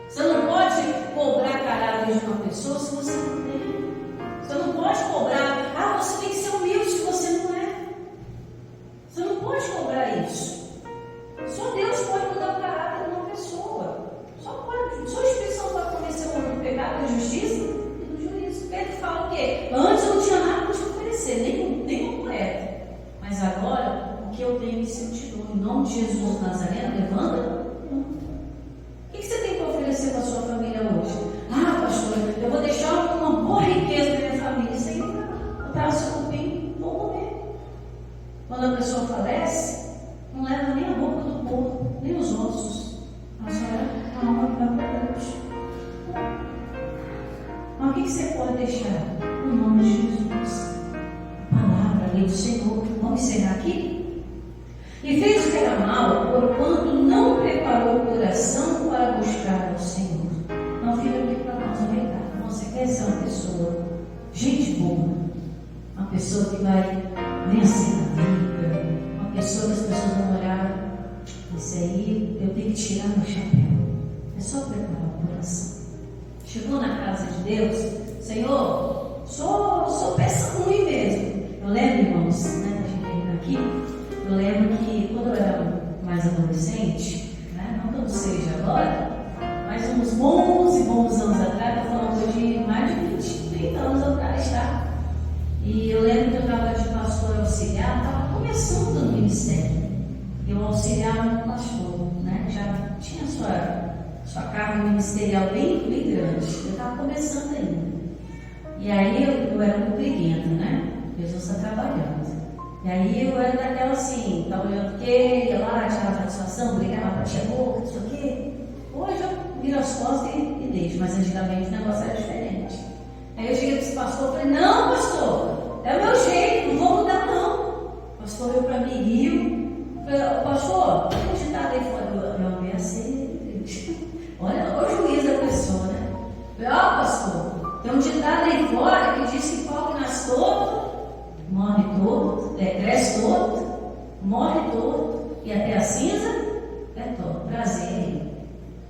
Você não pode cobrar caráter pessoa se você não tem. Você não pode cobrar. Ah, você tem que ser humilde se você não é. Você não pode cobrar isso. Só Deus pode mudar o caráter de uma pessoa. Só o Espírito Santo pode convencer o homem do pecado, da justiça e do juízo. Pedro fala o quê? Antes eu não tinha nada para te oferecer, nem uma moeda. Mas agora, o que eu tenho isso eu te dou. Em nome de Jesus Nazareno, levanta. O que você tem para oferecer para a sua família hoje? Ah, pastor, eu vou deixar uma boa riqueza para minha família. Isso aí para o seu cupim, vou comer. Quando a pessoa falece, não leva nem a roupa do corpo, nem os ossos. Ela só leva a alma que vai para Deus. Mas o que você pode deixar? No nome de Jesus. A palavra, a lei do Senhor. Vamos encerrar aqui? E fez o que era mal, porquanto não preparou o coração para buscar ao Senhor. Não fica aqui para nós aumentar. Você quer ser uma pessoa, gente boa, uma pessoa que vai vencer na vida, uma pessoa que as pessoas vão olhar, isso aí eu tenho que tirar meu chapéu. É só preparar o coração. Chegou na casa de Deus, Senhor, sou peça ruim mesmo. Eu lembro, irmãos, né, a gente ainda aqui. Eu lembro que quando eu era mais adolescente, né, não que eu seja agora, mas uns bons e bons anos atrás, eu falando de mais de 20, 30 anos atrás, tá? E eu lembro que eu estava de pastor auxiliar, estava começando no ministério. Eu auxiliava um pastor, né? Já tinha sua carga ministerial bem grande. Eu estava começando ainda. E aí eu era muito briguenta, né? Jesus está trabalhando. E aí eu era daquela assim, estava olhando que ia lá, tirava satisfação, brigava, batia a boca, não sei o quê. Hoje eu viro as costas e deixo, mas antigamente o negócio era diferente. Aí eu cheguei para esse pastor e falei, não, pastor, é o meu jeito, não vou mudar não. O pastor veio para mim, riu. Falei, pastor, tem um ditado aí fora, eu amei assim. Olha o juiz da pessoa, né? Falei, pastor, tem um ditado aí fora que diz que pau que nasce torto, morre torto, cresce torto, morre torto, e até a cinza é torto. Prazer aí.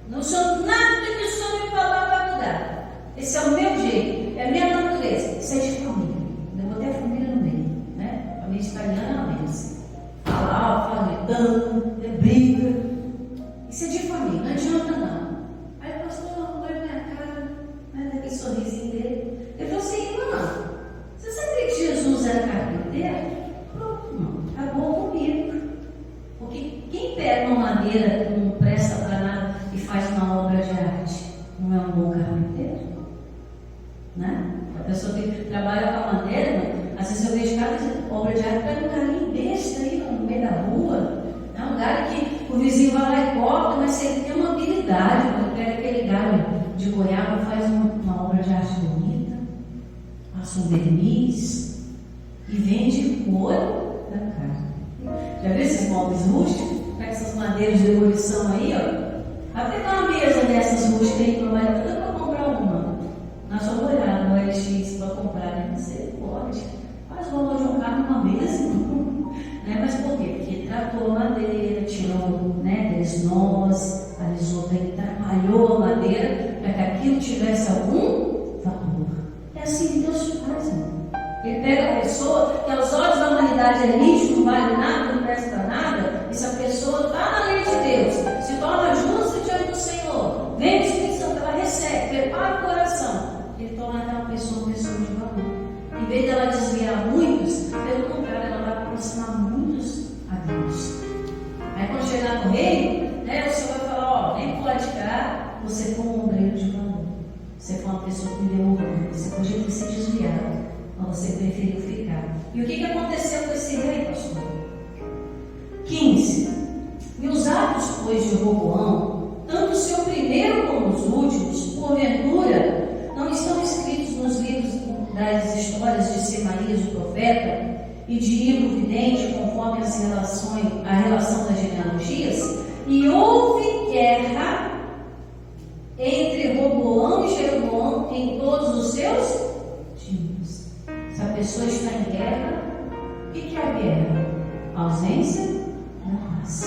Não sou nada que o Senhor me falar vai mudar. Esse é o meu jeito, é a minha natureza. Isso é de família. Eu botei a família no meio, né? A família italiana é uma benção. Fala alto, fala gritando, briga. Isso é de família, não adianta não. Aí o pastor olha minha cara, né, daquele sorrisinho dele. Ele falou assim, irmã, você sabia que Jesus era carpinteiro? Pronto, irmão, acabou comigo. Porque quem pega uma madeira que não presta para nada e faz uma obra de arte, não é um bom carpinteiro? Né? A pessoa que trabalha com a madeira, às vezes eu vejo cada obra de arte pega um galinho besta aí no meio da rua. É um galho que o vizinho vai lá e corta, mas se ele tem uma habilidade, ele pega aquele galho de goiaba e faz uma obra de arte bonita, passa um verniz e vende o olho da cara. Já viu esses móveis rústicos? Pega essas madeiras de demolição aí, ó. Vai pegar uma mesa dessas rústicas aí, que vai tudo para comprar uma. Nós vamos olhar no LX para comprar, né? Você pode. Faz o valor de um carro numa mesa, né? Mas por quê? Porque tratou a madeira, tirou, né, aqueles nós, alisou bem, trabalhou a madeira para que aquilo tivesse algum valor. É assim que Deus faz, irmão. Ele pega a pessoa que aos olhos da humanidade é lixo, não vale nada, não presta para nada, e se a pessoa está na lei de Deus, se torna justa diante do Senhor, vem o Espírito Santo, ela recebe, prepara o coração, ele torna aquela pessoa uma pessoa de valor. Em vez dela desviar muitos, pelo contrário, ela vai aproximar muitos a Deus. Aí quando chegar no reino, né, o Senhor vai falar, nem pode ficar, você for um obreiro de valor. Você foi uma pessoa que deu honra, você podia ter se desviado, mas você preferiu ficar. E o que aconteceu com esse rei, pastor? 15. E os atos, pois, de Roboão, tanto o seu primeiro como os últimos, porventura, não estão escritos nos livros das histórias de Semaías, o profeta, e de Ido, vidente, conforme a relação das genealogias? E houve guerra entre Roboão e Jeroboão em todos os seus times. Se a pessoa está em guerra, o que é a guerra? A ausência da paz.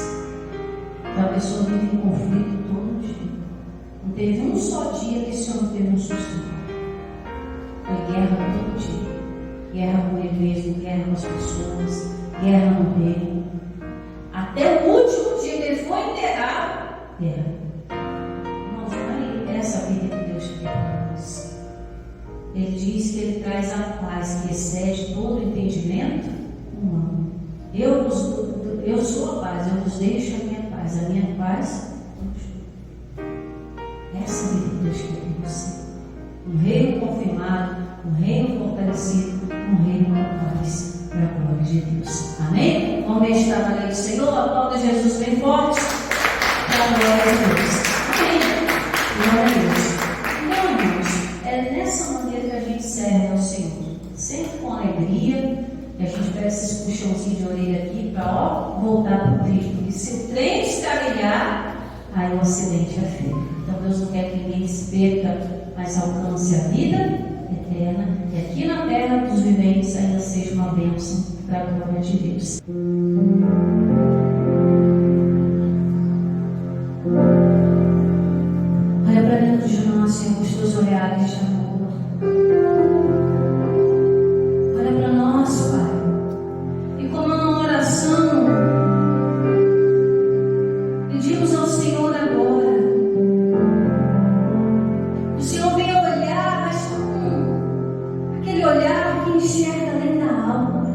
Então a pessoa vive em conflito todo dia. Não teve um só dia que esse homem teve um sossego. Foi guerra todo dia. Guerra com ele mesmo, guerra com as pessoas, guerra no reino. Até o último dia que ele foi enterrado, guerra. Irmãos, não é essa vida que Deus quer para nós. Ele diz que Ele traz a paz que excede todo entendimento humano. Eu sou a paz, eu vos deixo a minha paz. A minha paz, essa vida que Deus quer para você. Um reino confirmado, um reino fortalecido, um reino com paz, para a glória de Deus. Amém? Vamos meditar na lei do Senhor. Aplauda Jesus bem forte, para a glória de Deus. Amém? Glória a Deus. Então, irmãos, é dessa maneira que a gente serve ao Senhor. Sempre com alegria. E a gente pega esses puxãozinhos de orelha aqui para voltar para o trilho. Porque se o trem descarrilhar, aí o acidente é feio. Então Deus não quer que ninguém se perca, mas alcance a vida eterna. E aqui na terra dos viventes ainda seja uma bênção para a glória de Deus. Olha para dentro de nós, Senhor, os teus olhares de amor. Olha para nós, Pai. E como uma oração, pedimos ao Senhor agora. O Senhor vem olhar, mas com aquele olhar que enxerga além da alma.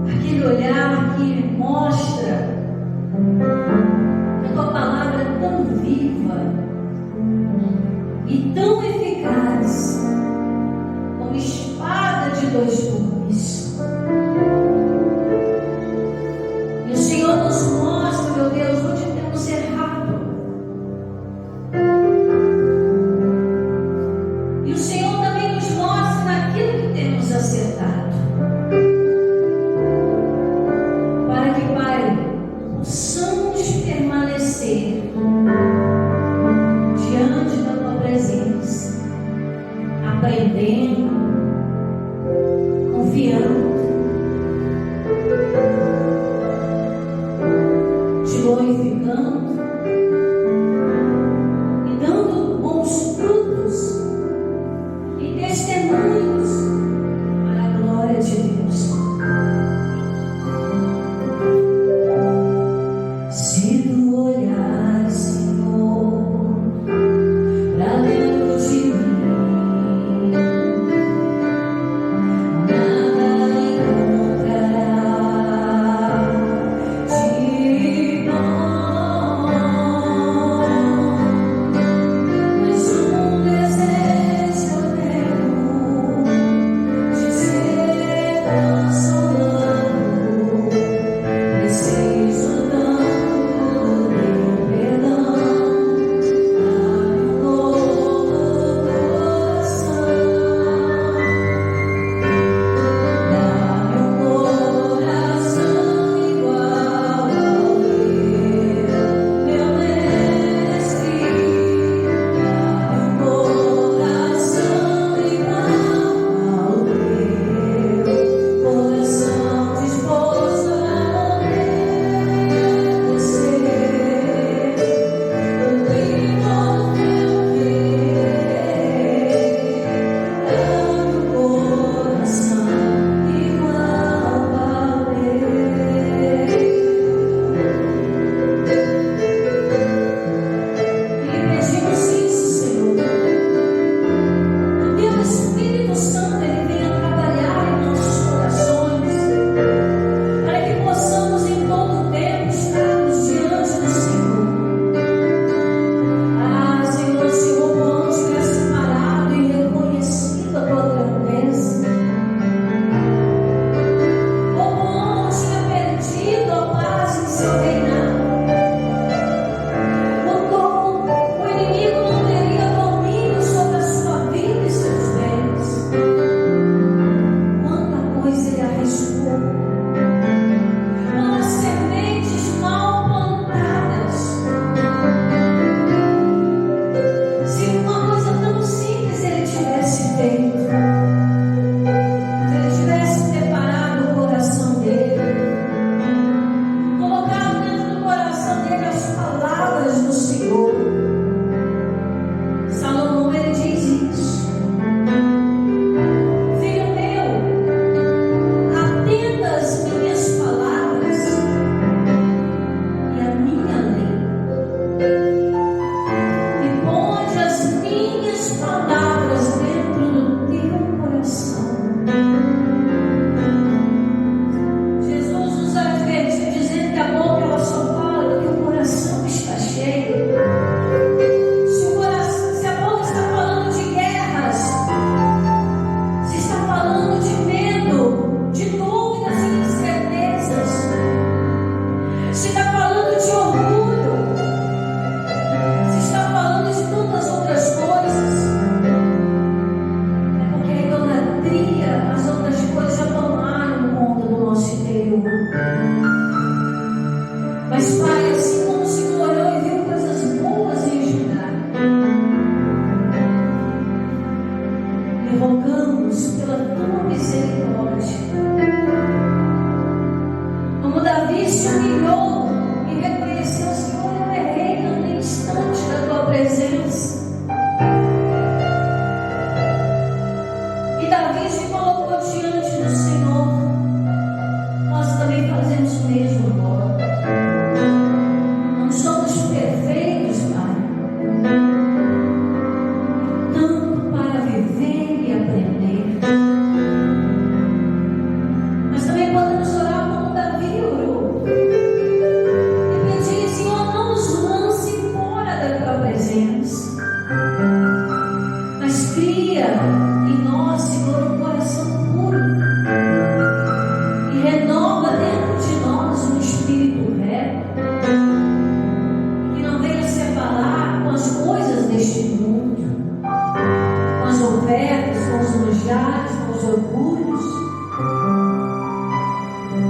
Aquele olhar que mostra que a tua palavra é tão viva e tão eficaz como espada de dois gumes. E o Senhor nos mostra, meu Deus, onde temos errado. E o Senhor também nos mostra naquilo que temos acertado. Para que, Pai, possamos permanecer diante da tua presença, aprendendo, confiando, te glorificando e dando bons frutos e testemunhos para a glória de Deus. Se tu olhares, Senhor, para dentro de mim, nada encontrará de bom, mas um desejo eu tenho de ser consolado. Preciso tanto dele. de orgulhos,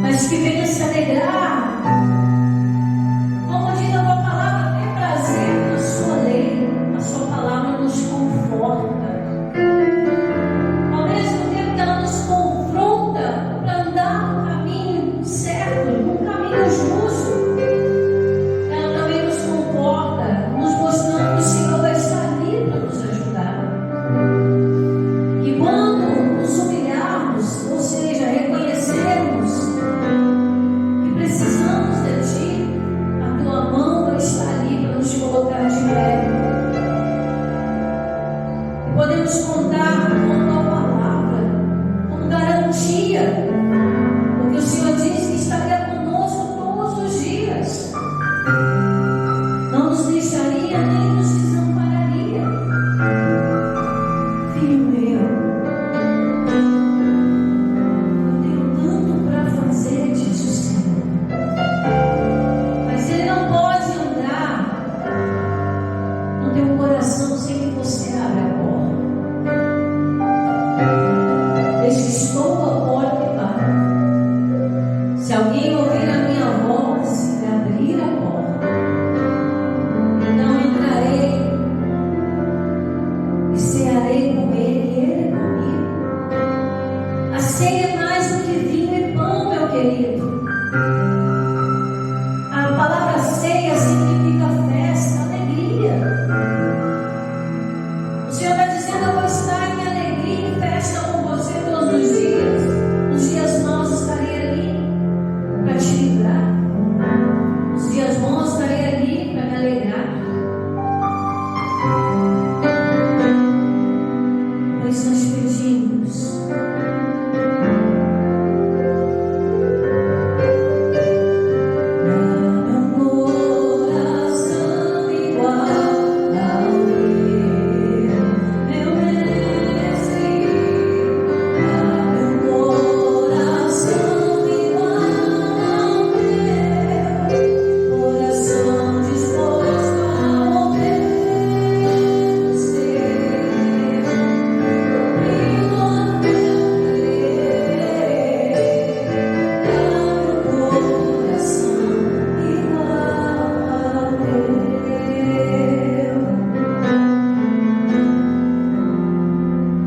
mas que venha se alegrar, como diz a tua palavra, ter prazer na sua lei. A sua palavra nos conforta, ao mesmo tempo que ela nos confronta para andar no caminho certo, no caminho justo. Ela também nos conforta, nos mostrando que o Senhor vai estar ali para nos ajudar. E quando nos humilharmos, ou seja, reconhecermos que precisamos de Ti, a Tua mão vai estar ali para nos colocar de pé. E podemos contar com a Tua palavra como garantia, porque o Senhor disse que estaria conosco todos os dias, não nos deixaria nem nos desampararia. Filho meu, eu tenho tanto para fazer, diz o Senhor, mas Ele não pode andar no teu coração sem que você abra a porta. Deixa, estou à porta e bato. Se alguém ouvir a minha voz e abrir a porta, então entrarei e cearei com ele e ele comigo. A ceia é mais do que vinho e pão, meu querido. A palavra ceia significa festa, alegria. O Senhor está dizendo: eu vou estar em alegria e festa com você todos os dias. Nos dias maus estarei ali para te livrar. Nos dias bons estarei ali para me alegrar. Pois nós pedimos. Dá-me um coração igual ao meu mestre. Dá-me um coração igual ao meu, coração disposto a obedecer.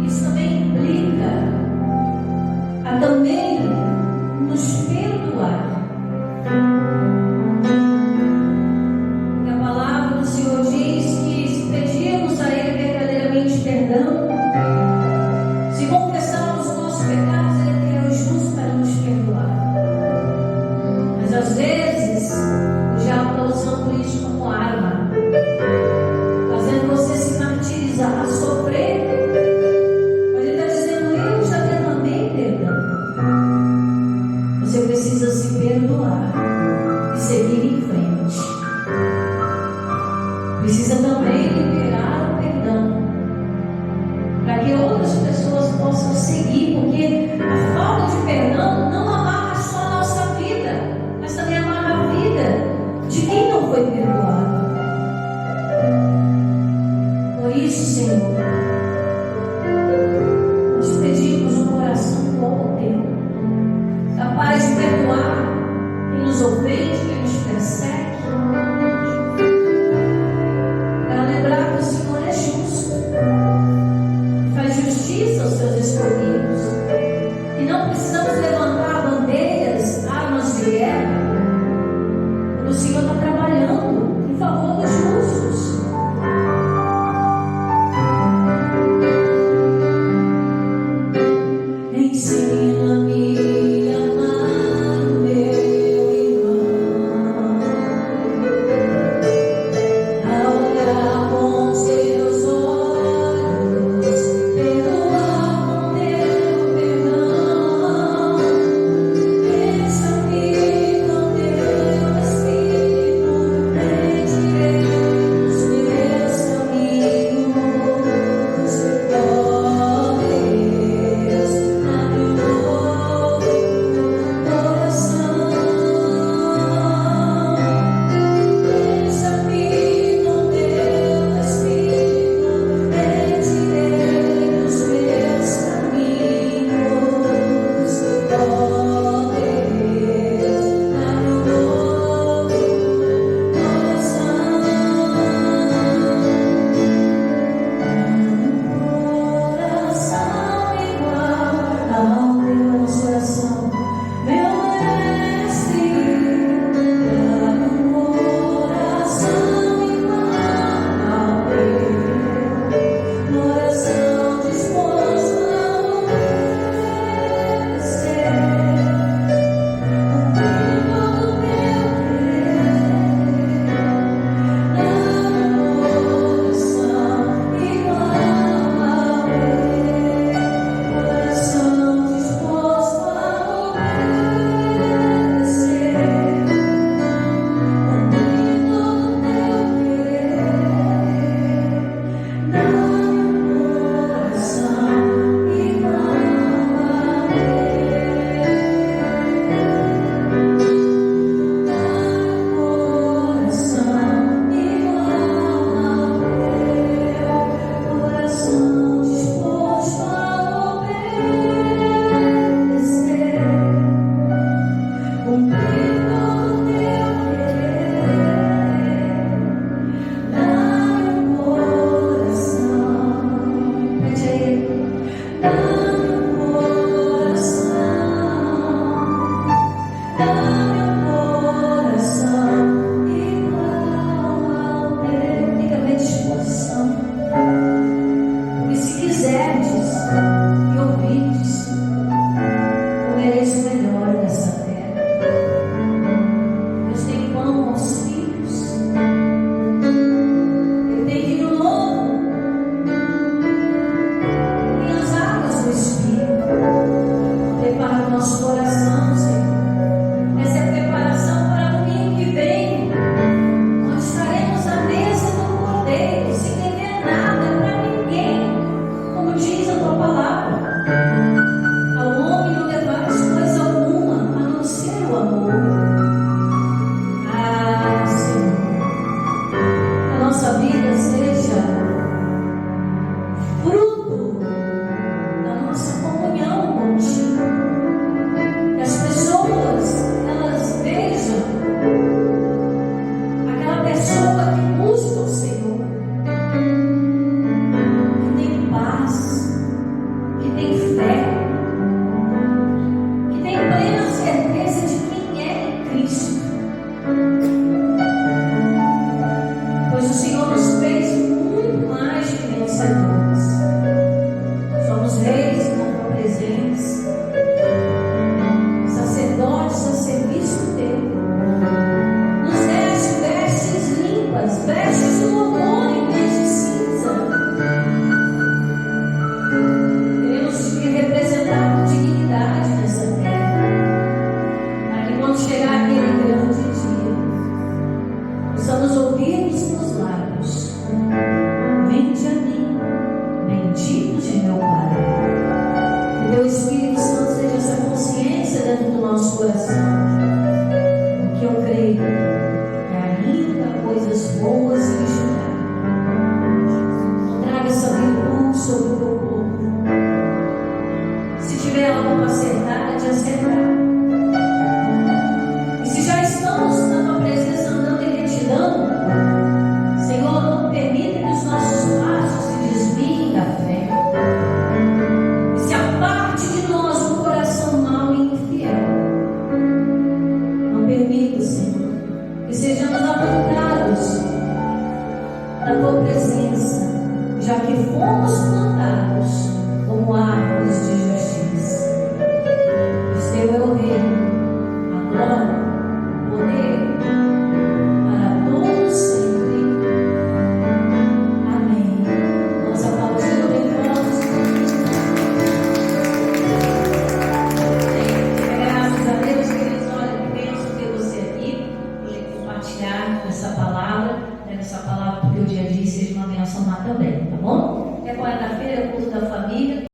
Isso também implica a também nos perdoar. Porque a palavra do Senhor diz que se pedirmos a Ele verdadeiramente perdão, se confessarmos os nossos pecados, Ele é fiel e justo para nos perdoar. Mas às vezes o diabo está usando isso como arma, fazendo você se martirizar, sofrer. Mas ele está dizendo: eu já derramei perdão. Você precisa se perdoar e seguir em frente. Precisa também liberar o perdão, para que outras pessoas possam seguir, porque a falta de perdão não amarra só a nossa vida, mas também amarra a vida de quem não foi perdoado. Por isso, Senhor, nós pedimos um coração como o teu, capaz de perdoar quem nos ofende, quem nos persegue, para lembrar que o Senhor é justo, faz justiça aos seus escolhidos, e não precisamos levantar bandeiras, armas de guerra, porque o Senhor está trabalhando em favor dos justos. roupas, vestes de louvor em vez de cinza. Queremos te representar com dignidade nessa terra, para que quando chegar aquele grande dia, possamos ouvir-nos nos lábios: vinde a mim, benditos de meu Pai. Que teu Espírito Santo seja essa consciência dentro do nosso coração, porque eu creio que ainda coisas boas virão. Não traga essa virtude sobre o teu povo. Se tiver algo para acertar, é de acertar. E se já estamos na tua presença andando em retidão, Senhor, não permita que os nossos passos se desviem da fé. E se aparte de nós um coração mau e infiel. Não permita, Senhor, que sejamos arrancados da tua presença, já que fomos plantados como árvores de justiça. Pois teu é o reino, a glória, o poder, para todos sempre. Amém. Vamos aplaudir bem forte. Graças a Deus, queridos. Olha, que bênção ter você aqui, poder compartilhar essa palavra, porque o dia a dia seja uma bênção lá também, tá bom? É quarta-feira, é o culto da família.